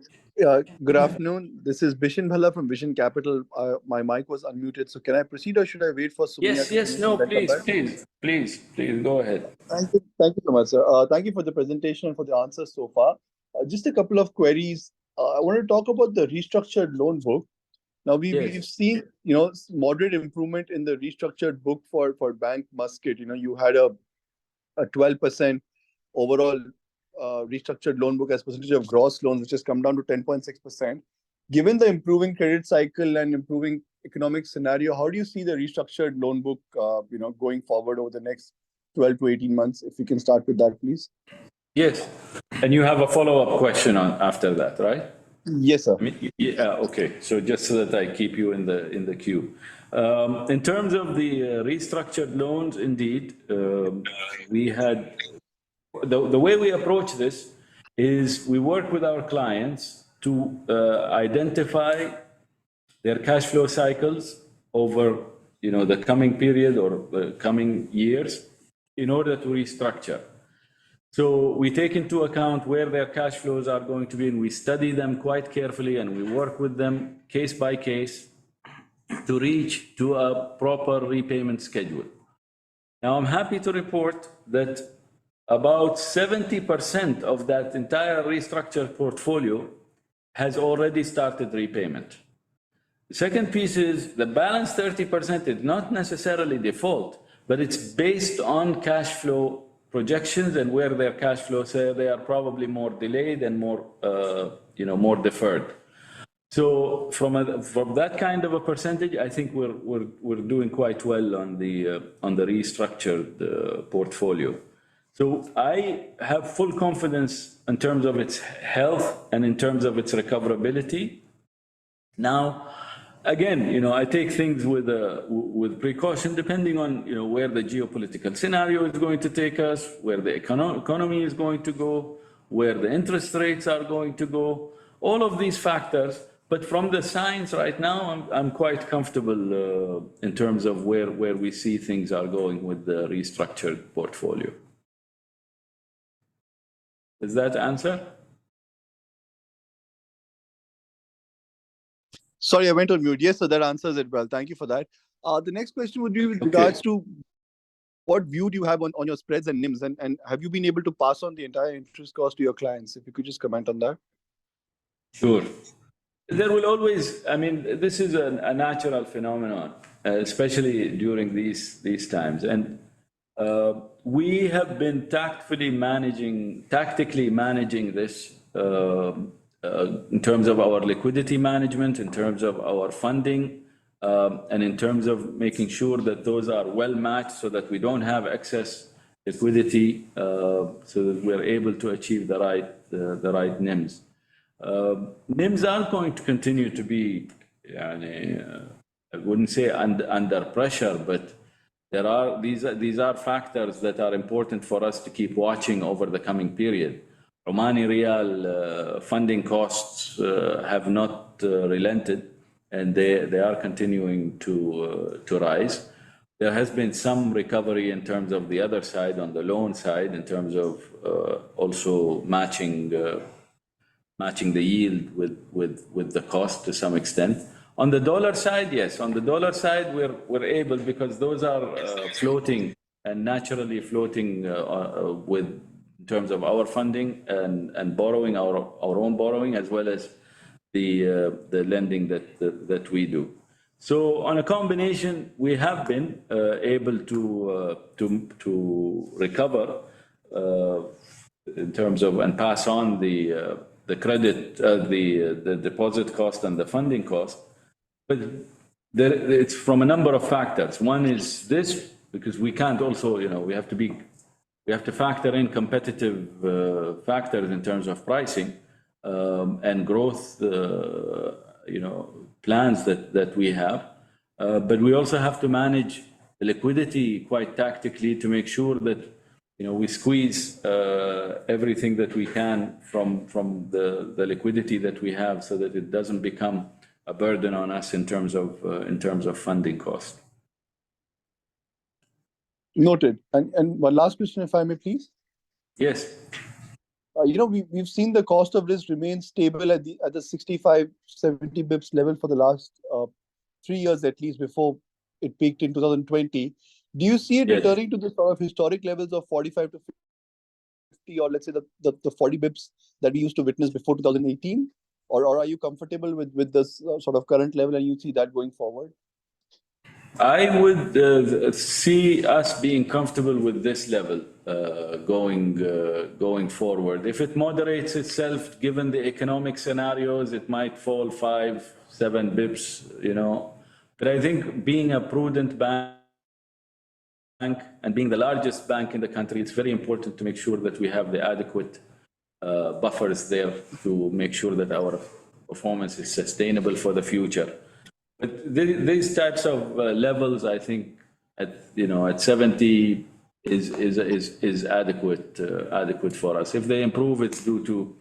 Good afternoon. This is Bishan Bhalla from Vision Capital. My mic was unmuted. So can I proceed or should I wait for Sumia? Yes. No, please, go ahead. Thank you so much, sir. Thank you for the presentation and for the answers so far. Just a couple of queries. I want to talk about the restructured loan book. Now we've seen, moderate improvement in the restructured book for Bank Muscat. You had a 12% overall restructured loan book as percentage of gross loans, which has come down to 10.6%. Given the improving credit cycle and improving economic scenario, how do you see the restructured loan book, going forward over the next 12 to 18 months? If you can start with that, please. Yes, and you have a follow-up question after that, right? Yes, sir. Okay. So just so that I keep you in the queue. In terms of the restructured loans, indeed, we had. The way we approach this is we work with our clients to identify their cash flow cycles over the coming period or the coming years in order to restructure. So we take into account where their cash flows are going to be, and we study them quite carefully, and we work with them case by case to reach to a proper repayment schedule. Now, I'm happy to report that about 70% of that entire restructured portfolio has already started repayment. The second piece is the balance 30% is not necessarily default, but it's based on cash flow projections and where their cash flows are, they are probably more delayed and more, more deferred. So from that kind of a percentage, I think we're doing quite well on the restructured portfolio. So I have full confidence in terms of its health and in terms of its recoverability. Now, again, I take things with precaution, depending on where the geopolitical scenario is going to take us, where the economy is going to go, where the interest rates are going to go, all of these factors. But from the signs right now, I'm quite comfortable in terms of where we see things are going with the restructured portfolio. Does that answer? Sorry, I went on mute. Yes, so that answers it well. Thank you for that. The next question would be with regards to what view do you have on your spreads and NIMs, and have you been able to pass on the entire interest cost to your clients? If you could just comment on that. Sure. There will always, this is a natural phenomenon, especially during these times. And we have been tactically managing this in terms of our liquidity management, in terms of our funding, and in terms of making sure that those are well matched so that we don't have excess liquidity, so that we're able to achieve the right NIMs. NIMs are going to continue to be, I wouldn't say under pressure, but these are factors that are important for us to keep watching over the coming period. Omani Riyal funding costs have not relented, and they are continuing to rise. There has been some recovery in terms of the other side, on the loan side, in terms of also matching the yield with the cost to some extent. On the dollar side, yes. On the dollar side, we're able, because those are floating and naturally floating in terms of our funding and borrowing, our own borrowing, as well as the lending that we do. So on a combination, we have been able to recover in terms of and pass on the credit, the deposit cost and the funding cost. But it's from a number of factors. One is this, because we can't also, we have to factor in competitive factors in terms of pricing and growth, plans that we have. But we also have to manage the liquidity quite tactically to make sure that we squeeze everything that we can from the liquidity that we have, so that it doesn't become a burden on us in terms of funding cost. Noted. And one last question, if I may, please. Yes. We've seen the cost of risk remain stable at the 65-70 bips level for the last 3 years at least, before it peaked in 2020. Do you see it returning to the sort of historic levels of 45 to 50, or let's say the 40 bips that we used to witness before 2018? Or are you comfortable with this sort of current level, and you see that going forward? I would see us being comfortable with this level going forward. If it moderates itself, given the economic scenarios, it might fall 5-7 bips, But I think being a prudent bank and being the largest bank in the country, it's very important to make sure that we have the adequate buffers there to make sure that our performance is sustainable for the future. But these types of levels, I think, at 70 is adequate for us. If they improve, it's due to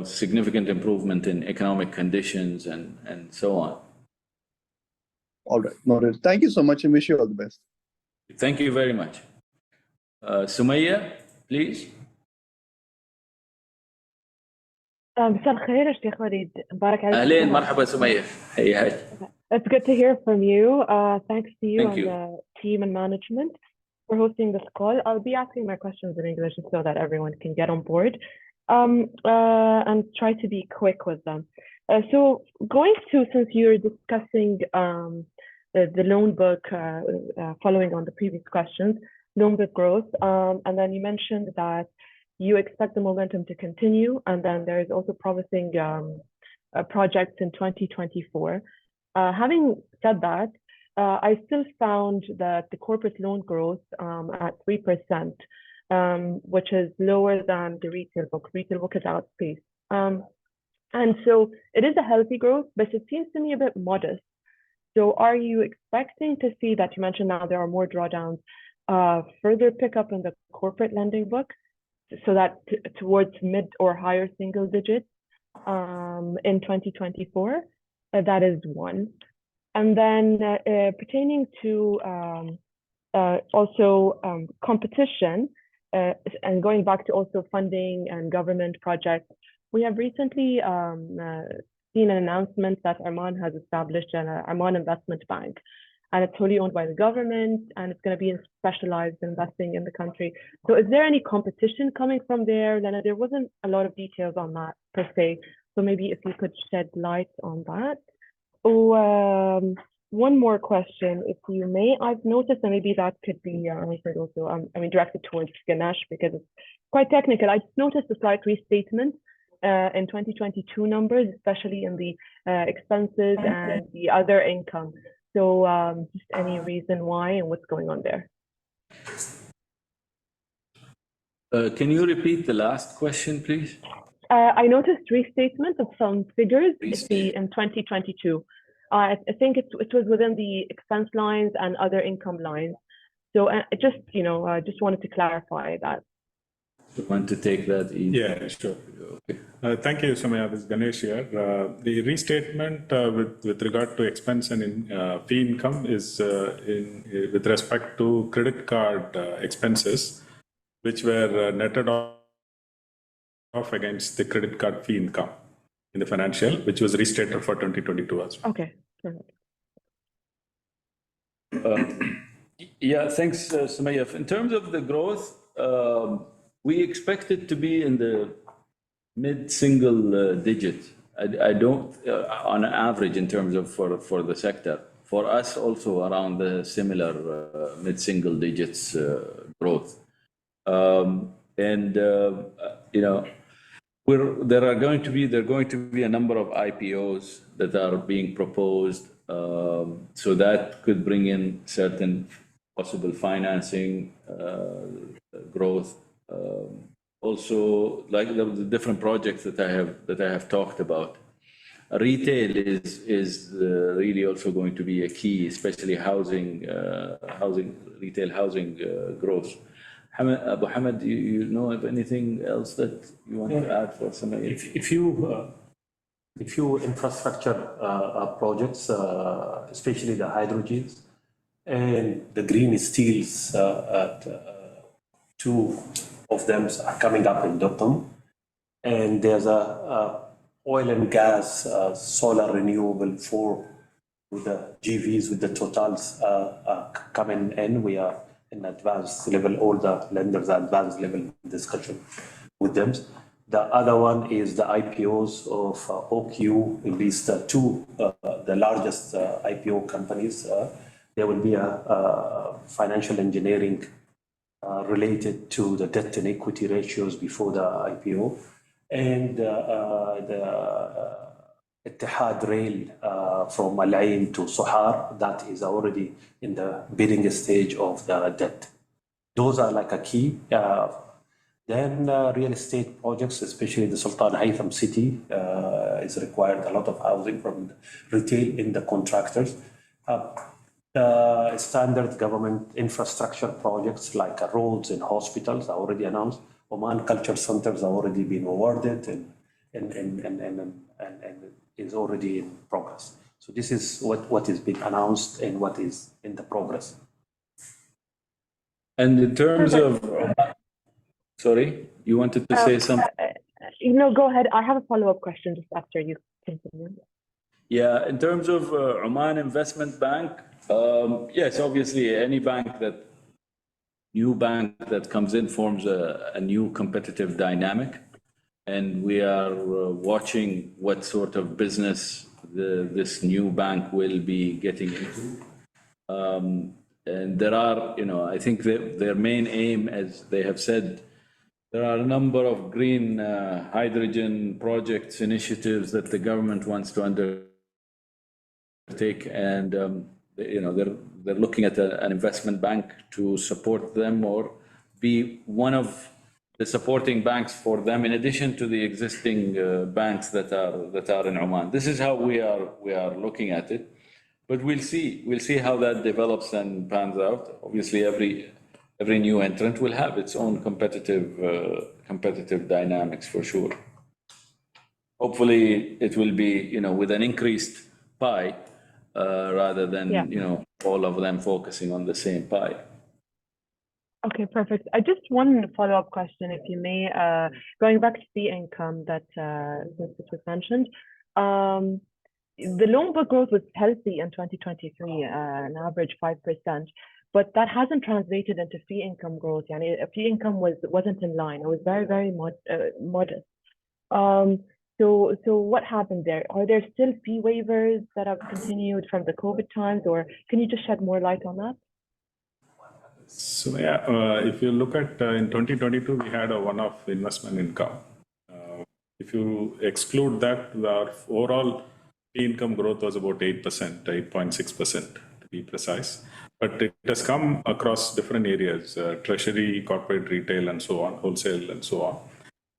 significant improvement in economic conditions and so on. All right, noted. Thank you so much, and wish you all the best. Thank you very much. Sumaya, please. مساء الخير الشيخ وليد مبارك عليك. أهلين مرحبا سمية. Hey. It's good to hear from you. Thanks to you Thank and you. the team and management for hosting this call. I'll be asking my questions in English so that everyone can get on board and try to be quick with them. So since you're discussing the loan book following on the previous questions, loan book growth. And then you mentioned that you expect the momentum to continue, and then there is also promising projects in 2024. Having said that, I still found that the corporate loan growth at 3%, which is lower than the retail book. Retail book is outpaced. And so it is a healthy growth, but it seems to me a bit modest. So are you expecting to see that? You mentioned now there are more drawdowns, further pick up in the corporate lending book, so that towards mid or higher single digits in 2024? That is one. And then pertaining to also competition, and going back to also funding and government projects, we have recently seen an announcement that Oman has established an Oman Investment Bank, and it's wholly owned by the government, and it's going to be specialized investing in the country. So is there any competition coming from there? Lena, there wasn't a lot of details on that per se. So maybe if you could shed light on that. Oh, one more question, if you may. I've noticed, and maybe that could be answered also, directed towards Ganesh, because it's quite technical. I noticed a slight restatement in 2022 numbers, especially in the expenses and the other income. So just any reason why and what's going on there? Can you repeat the last question, please? I noticed restatement of some figures in 2022. I think it was within the expense lines and other income lines. So I just wanted to clarify that. You want to take that? Yeah, sure. Okay. Thank you, Sumaya. This is Ganesh here. The restatement with regard to expense and fee income is with respect to credit card expenses, which were netted off against the credit card fee income in the financial, which was restated for 2022 as well. Okay. Perfect. Yeah, thanks, Sumaya. In terms of the growth, we expect it to be in the mid-single digit. I don't, on average, in terms of for the sector. For us, also around the similar mid-single digits growth. There are going to be a number of IPOs that are being proposed, so that could bring in certain possible financing growth. Also, like the different projects that I have talked about. Retail is really also going to be a key, especially retail housing growth. Abu Hamad, you know of anything else that you want to add for some? If you infrastructure projects, especially the hydrogens and the green steels, two of them are coming up in Duqm, and there's a oil and gas, solar renewable with the GVs, with the totals coming in. We are in advanced level, all the lenders are advanced level discussion with them. The other one is the IPOs of OQ, at least two, the largest IPO companies. There will be a financial engineering related to the debt and equity ratios before the IPO. And the Ittihad Rail from Al Ain to Sohar, that is already in the bidding stage of the debt. Those are like a key. Then real estate projects, especially the Sultan Haytham city, is required a lot of housing from retail in the contractors. Standard government infrastructure projects like roads and hospitals are already announced. Oman culture centers are already been awarded and is already in progress. So this is what is being announced and what is in the progress. And in terms of, sorry, you wanted to say something? No, go ahead. I have a follow-up question just after you continue. Yeah, in terms of Oman Investment Bank, yes, obviously any new bank that comes in forms a new competitive dynamic. And we are watching what sort of business this new bank will be getting into. And there are, I think their main aim, as they have said, there are a number of green hydrogen projects, initiatives that the government wants to undertake, and they're looking at an investment bank to support them or be one of the supporting banks for them, in addition to the existing banks that are in Oman. This is how we are looking at it, but we'll see how that develops and pans out. Obviously, every new entrant will have its own competitive dynamics for sure. Hopefully, it will be with an increased pie rather than all of them focusing on the same pie. Okay, perfect. I just one follow-up question, if you may, going back to fee income that since it was mentioned. The loan book growth was healthy in 2023, an average 5%, but that hasn't translated into fee income growth. Yani, fee income wasn't in line. It was very, very modest. So what happened there? Are there still fee waivers that have continued from the COVID times, or can you just shed more light on that? So yeah, if you look at in 2022, we had a one-off investment income. If you exclude that, our overall fee income growth was about 8%, 8.6% to be precise. But it has come across different areas, treasury, corporate retail, and so on, wholesale, and so on.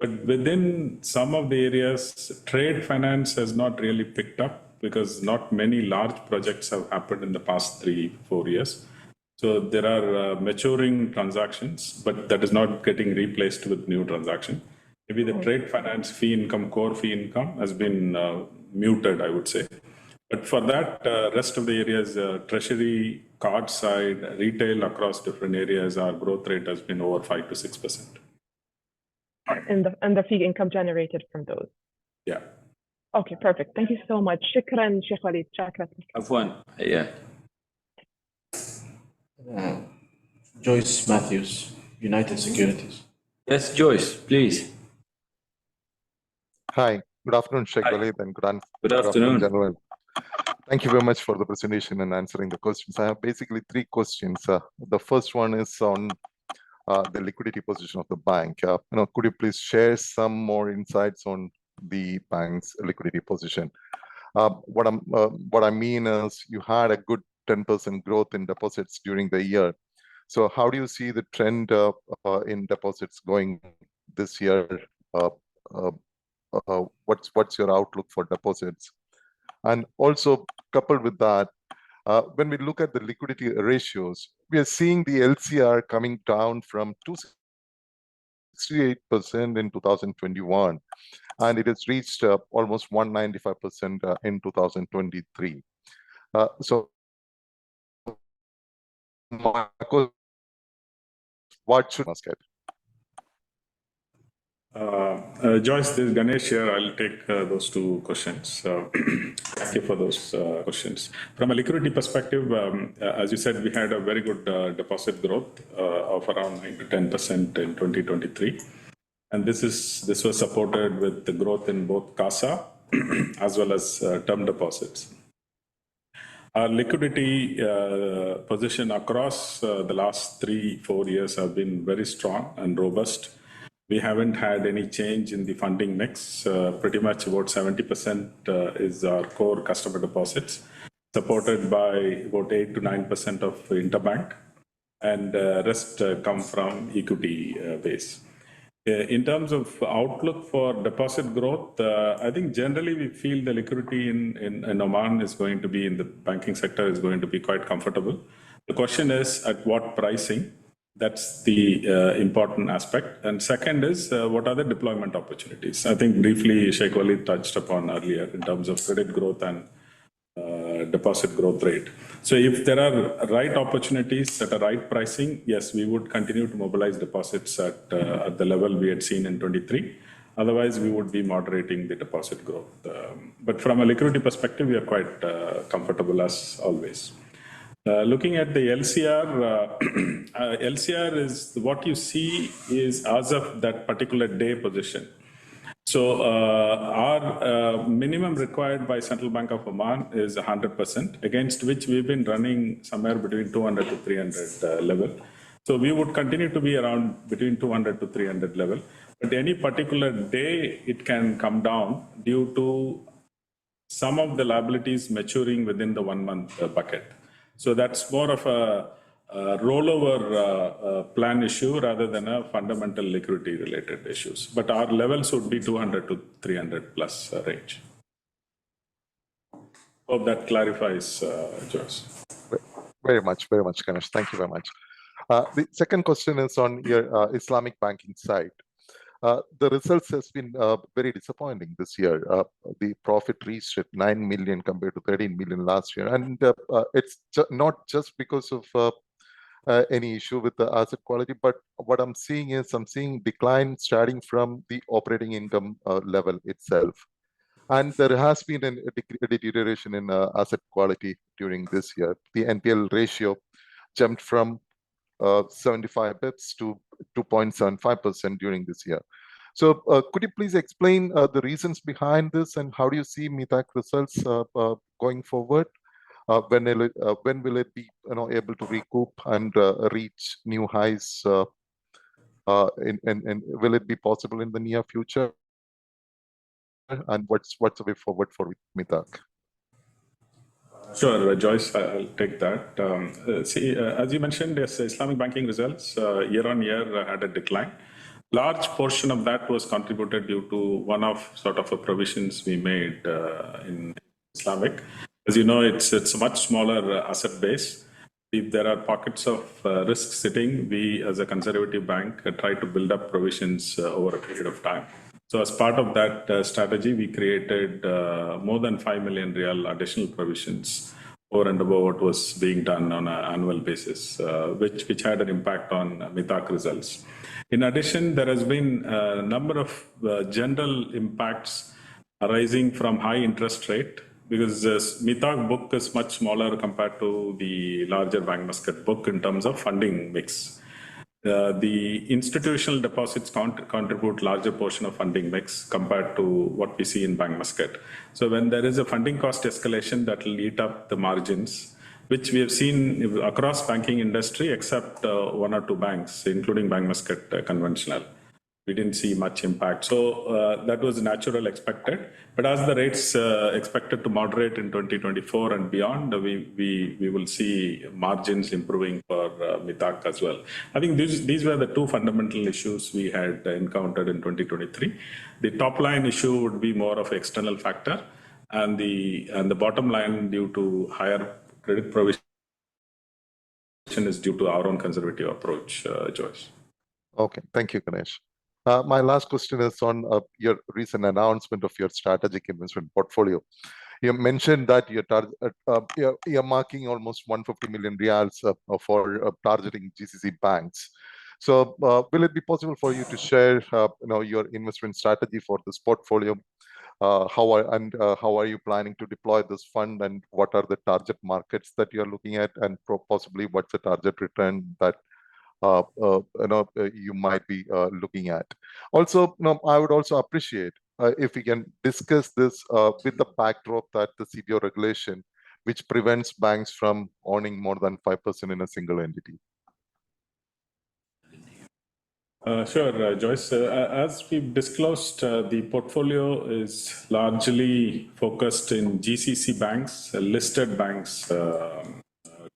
But within some of the areas, trade finance has not really picked up because not many large projects have happened in the past 3-4 years. So there are maturing transactions, but that is not getting replaced with new transaction. Maybe the trade finance fee income, core fee income has been muted, I would say. But for that, rest of the areas, treasury, card side, retail across different areas, our growth rate has been over 5 to 6%. And the fee income generated from those. Yeah. Okay, perfect. Thank you so much. Shukran, Sheikh Walid. Shukran. Afwan, yeah. Joyce Matthews, United Securities. Yes, Joyce, please. Hi, good afternoon, Sheikh Hi. Walid, and Good afternoon. General. Thank you very much for the presentation and answering the questions. I have basically 3 questions. The first one is on the liquidity position of the bank. Could you please share some more insights on the bank's liquidity position? What I mean is you had a good 10% growth in deposits during the year. So how do you see the trend in deposits going this year? What's your outlook for deposits? And also coupled with that, when we look at the liquidity ratios, we are seeing the LCR coming down from 268% in 2021, and it has reached almost 195% in 2023. So what should us get? Joyce, this is Ganesh here. I'll take those 2 questions. Thank you for those questions. From a liquidity perspective, as you said, we had a very good deposit growth of around 9 to 10% in 2023. And this was supported with the growth in both CASA as well as term deposits. Our liquidity position across the last 3-4 years have been very strong and robust. We haven't had any change in the funding mix. Pretty much about 70% is our core customer deposits, supported by about 8 to 9% of interbank, and rest come from equity base. In terms of outlook for deposit growth, I think generally we feel the liquidity in Oman is going to be, in the banking sector, is going to be quite comfortable. The question is at what pricing? That's the important aspect. And second is, what are the deployment opportunities? I think briefly Sheikh Walid touched upon earlier in terms of credit growth and deposit growth rate. So if there are right opportunities at a right pricing, yes, we would continue to mobilize deposits at the level we had seen in 23. Otherwise, we would be moderating the deposit growth. But from a liquidity perspective, we are quite comfortable as always. Looking at the LCR, LCR is what you see is as of that particular day position. So our minimum required by Central Bank of Oman is 100%, against which we've been running somewhere between 200 to 300 level. So we would continue to be around between 200 to 300 level. But any particular day, it can come down due to some of the liabilities maturing within the 1 month bucket. So that's more of a rollover plan issue rather than a fundamental liquidity related issues. But our levels would be 200 to 300 plus range. Hope that clarifies, Joyce. Very much, Ganesh. Thank you very much. The second question is on your Islamic banking side. The results has been very disappointing this year. The profit reached at 9 million compared to 13 million last year. And it's not just because of any issue with the asset quality, but what I'm seeing decline starting from the operating income level itself. And there has been a deterioration in asset quality during this year. The NPL ratio jumped from 75 bips to 2.75% during this year. So could you please explain the reasons behind this, and how do you see MITAC results going forward? When will it be able to recoup and reach new highs? And will it be possible in the near future? And what's the way forward for MITAC? Sure, Joyce, I'll take that. As you mentioned, yes, Islamic banking results year on year had a decline. Large portion of that was contributed due to one-off sort of a provisions we made in Islamic. As you know, it's a much smaller asset base. If there are pockets of risk sitting, we as a conservative bank try to build up provisions over a period of time. So as part of that strategy, we created more than 5 million real additional provisions over and above what was being done on an annual basis, which had an impact on MITAC results. In addition, there has been a number of general impacts arising from high interest rate, because MITAC book is much smaller compared to the larger Bank Muscat book in terms of funding mix. The institutional deposits contribute larger portion of funding mix compared to what we see in Bank Muscat. So when there is a funding cost escalation, that will eat up the margins, which we have seen across banking industry, except one or two banks, including Bank Muscat conventional. We didn't see much impact. So that was natural, expected. But as the rates expected to moderate in 2024 and beyond, we will see margins improving for MITAC as well. I think these were the two fundamental issues we had encountered in 2023. The top line issue would be more of an external factor, and the bottom line due to higher credit provision is due to our own conservative approach, Joyce. Okay, thank you, Ganesh. My last question is on your recent announcement of your strategic investment portfolio. You mentioned that you're marking almost 150 million reals for targeting GCC banks. So will it be possible for you to share your investment strategy for this portfolio? How are you planning to deploy this fund, and what are the target markets that you're looking at, and possibly what's the target return that you might be looking at? Also, I would also appreciate if we can discuss this with the backdrop that the CBO regulation, which prevents banks from owning more than 5% in a single entity. Sure, Joyce. As we've disclosed, the portfolio is largely focused in GCC banks, listed banks, to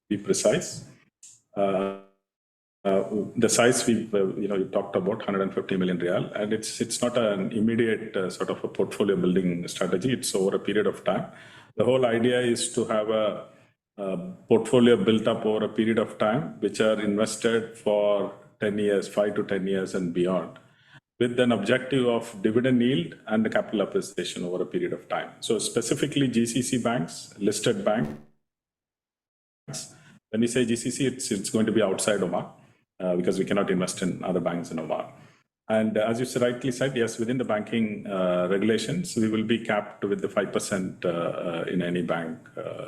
be precise. The size you talked about, 150 million real, and it's not an immediate sort of a portfolio building strategy. It's over a period of time. The whole idea is to have a portfolio built up over a period of time, which are invested for 10 years, 5 to 10 years and beyond, with an objective of dividend yield and the capital appreciation over a period of time. So specifically GCC banks, listed banks. When we say GCC, it's going to be outside Oman. Because we cannot invest in other banks in Oman. And as you rightly said, yes, within the banking regulations, we will be capped with the 5% in any bank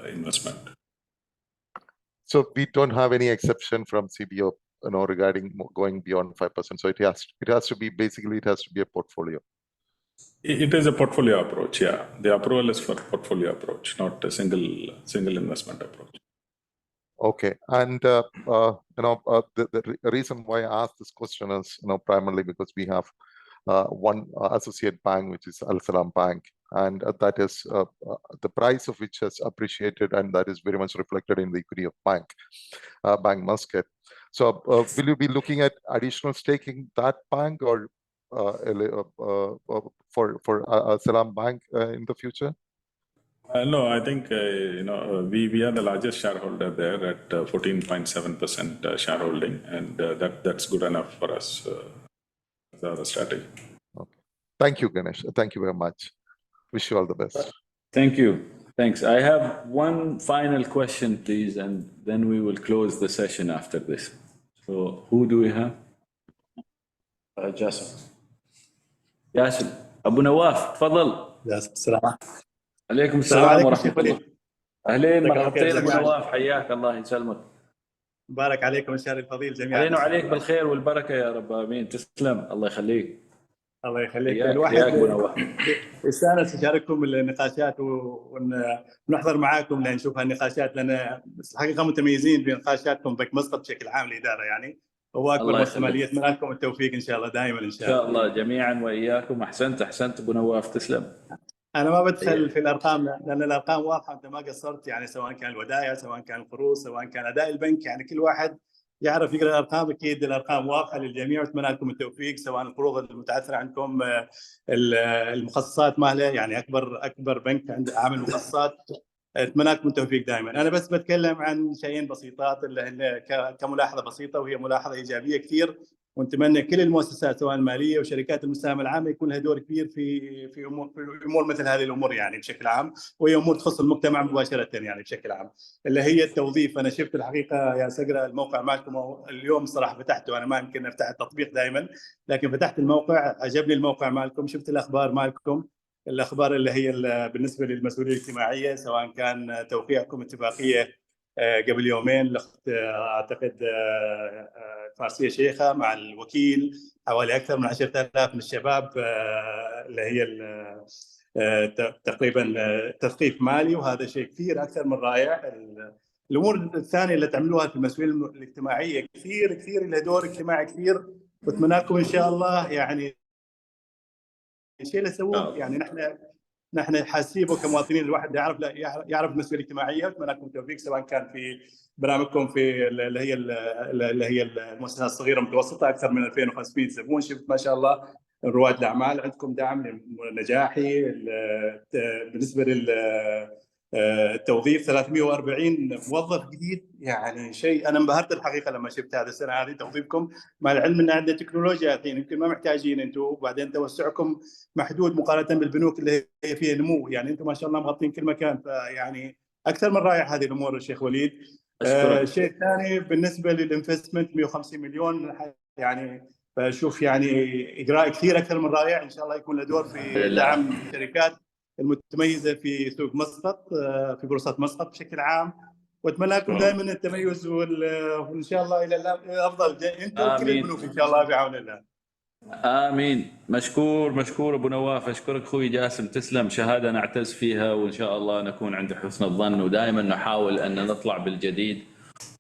investment. So we don't have any exception from CBO, regarding going beyond 5%. So it has to be a portfolio. It is a portfolio approach, yeah. The approval is for portfolio approach, not a single investment approach. Okay, and the reason why I asked this question is, primarily because we have one associate bank, which is Al Salam Bank, and that is the price of which has appreciated, and that is very much reflected in the equity of Bank Muscat. So, will you be looking at additional staking that bank, or for Al Salam Bank in the future? No, I think we are the largest shareholder there at 14.7% shareholding, and that's good enough for us as our strategy. Okay. Thank you, Ganesh. Thank you very much. Wish you all the best. Thank you. Thanks. I have one final question, please, and then we will close the session after this. So, who do we have? جاسم. ياسر. أبو نواف، تفضل. جاسم، السلام عليكم. عليكم السلام ورحمة شيخ الله. وليد. أهلين، مرحبتين أبو نواف، حياك الله يسلمك. مبارك عليكم الشهر الفضيل جميعا. علينا وعليك بالخير والبركة يا رب، آمين. تسلم، الله يخليك. الله يخليك. حياك الواحد أبو نواف. يستانس يشارككم النقاشات ونحضر معاكم لنشوف هالنقاشات، لأن الحقيقة متميزين بنقاشاتكم بنك مسقط بشكل عام الإدارة يعني. هو أكبر مسؤولية. أتمنى لكم التوفيق إن شاء الله دائما إن شاء الله. إن شاء الله جميعا وإياكم. أحسنت أبو نواف، تسلم. أنا ما بدخل في الأرقام لأن الأرقام واضحة، أنت ما قصرت يعني، سواء كان الودائع، سواء كان القروض، سواء كان أداء البنك، يعني كل واحد يعرف يقرأ الأرقام. أكيد الأرقام واضحة للجميع، وأتمنى لكم التوفيق، سواء القروض المتعثرة عندكم، المخصصات مالها، يعني أكبر بنك عنده عامل مخصصات. أتمنى لكم التوفيق دائما. أنا بس بتكلم عن شيئين بسيطات اللي كملاحظة بسيطة، وهي ملاحظة إيجابية كثير، ونتمنى كل المؤسسات سواء الماليه وشركات المساهمه العامه يكون لها دور كبير في امور مثل هذه الامور يعني بشكل عام، وهي امور تخص المجتمع مباشره يعني بشكل عام، اللي هي التوظيف. انا شفت الحقيقه يا سقرا الموقع مالكم اليوم صراحه فتحته، انا ما يمكن افتح التطبيق دائما، لكن فتحت الموقع، عجبني الموقع مالكم، شفت الاخبار مالكم، الاخبار اللي هي بالنسبه للمسؤوليه الاجتماعيه، سواء كان توقيعكم اتفاقيه قبل يومين الاخت اعتقد فارسيه شيخه مع الوكيل، حوالي اكثر من 10,000 من الشباب، اللي هي تقريبا تثقيف مالي، وهذا شيء كثير اكثر من رائع. الامور الثانيه اللي تعملوها في المسؤوليه الاجتماعيه كثير لها دور اجتماعي كثير، واتمنى لكم ان شاء الله يعني الشيء اللي سووه، يعني نحن حاسيبه كمواطنين، الواحد يعرف المسؤوليه الاجتماعيه، واتمنى لكم التوفيق سواء كان في برامجكم في اللي هي المؤسسات الصغيره والمتوسطه، اكثر من 2500 زبون، شفت ما شاء الله رواد الاعمال عندكم دعم نجاحي. بالنسبه للتوظيف 340 موظف جديد، يعني شيء انا انبهرت الحقيقه لما شفت هذا السنه هذه توظيفكم، مع العلم ان عندنا تكنولوجيا الحين يمكن ما محتاجين انتم، وبعدين توسعكم محدود مقارنه بالبنوك اللي هي فيها نمو، يعني انتم ما شاء الله مغطين كل مكان، فيعني اكثر من رائع هذه الامور الشيخ وليد. الشيء الثاني بالنسبه للانفستمنت 150 مليون، يعني بشوف يعني اجراء كثير اكثر من رائع، ان شاء الله يكون له دور في دعم الشركات المتميزه في سوق مسقط، في بورصه مسقط بشكل عام، واتمنى لكم دائما التميز وان شاء الله الى الافضل انتم وكل البنوك ان شاء الله بعون الله. امين. مشكور ابو نواف، اشكرك اخوي جاسم، تسلم، شهاده نعتز فيها، وان شاء الله نكون عند حسن الظن، ودائما نحاول ان نطلع بالجديد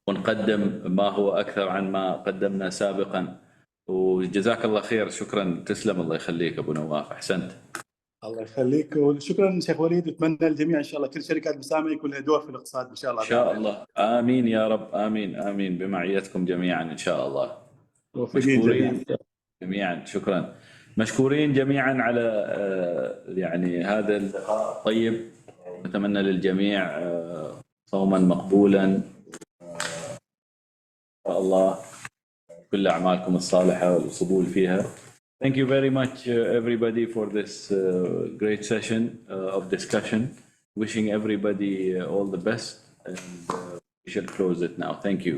ونقدم ما هو اكثر عن ما قدمنا سابقا. وجزاك الله خير، شكرا، تسلم، الله يخليك ابو نواف، احسنت. الله يخليك، وشكرا شيخ وليد، واتمنى الجميع ان شاء الله كل شركات المساهمه يكون لها دور في الاقتصاد ان شاء الله. ان شاء الله، امين يا رب، امين بمعيتكم جميعا ان شاء الله. مشكورين جميعا، شكرا، مشكورين جميعا على يعني هذا اللقاء الطيب، نتمنى للجميع صوما مقبولا ان شاء الله، كل اعمالكم الصالحه والقبول فيها. Thank you very much everybody for this great session of discussion. Wishing everybody all the best, and we shall close it now. Thank you.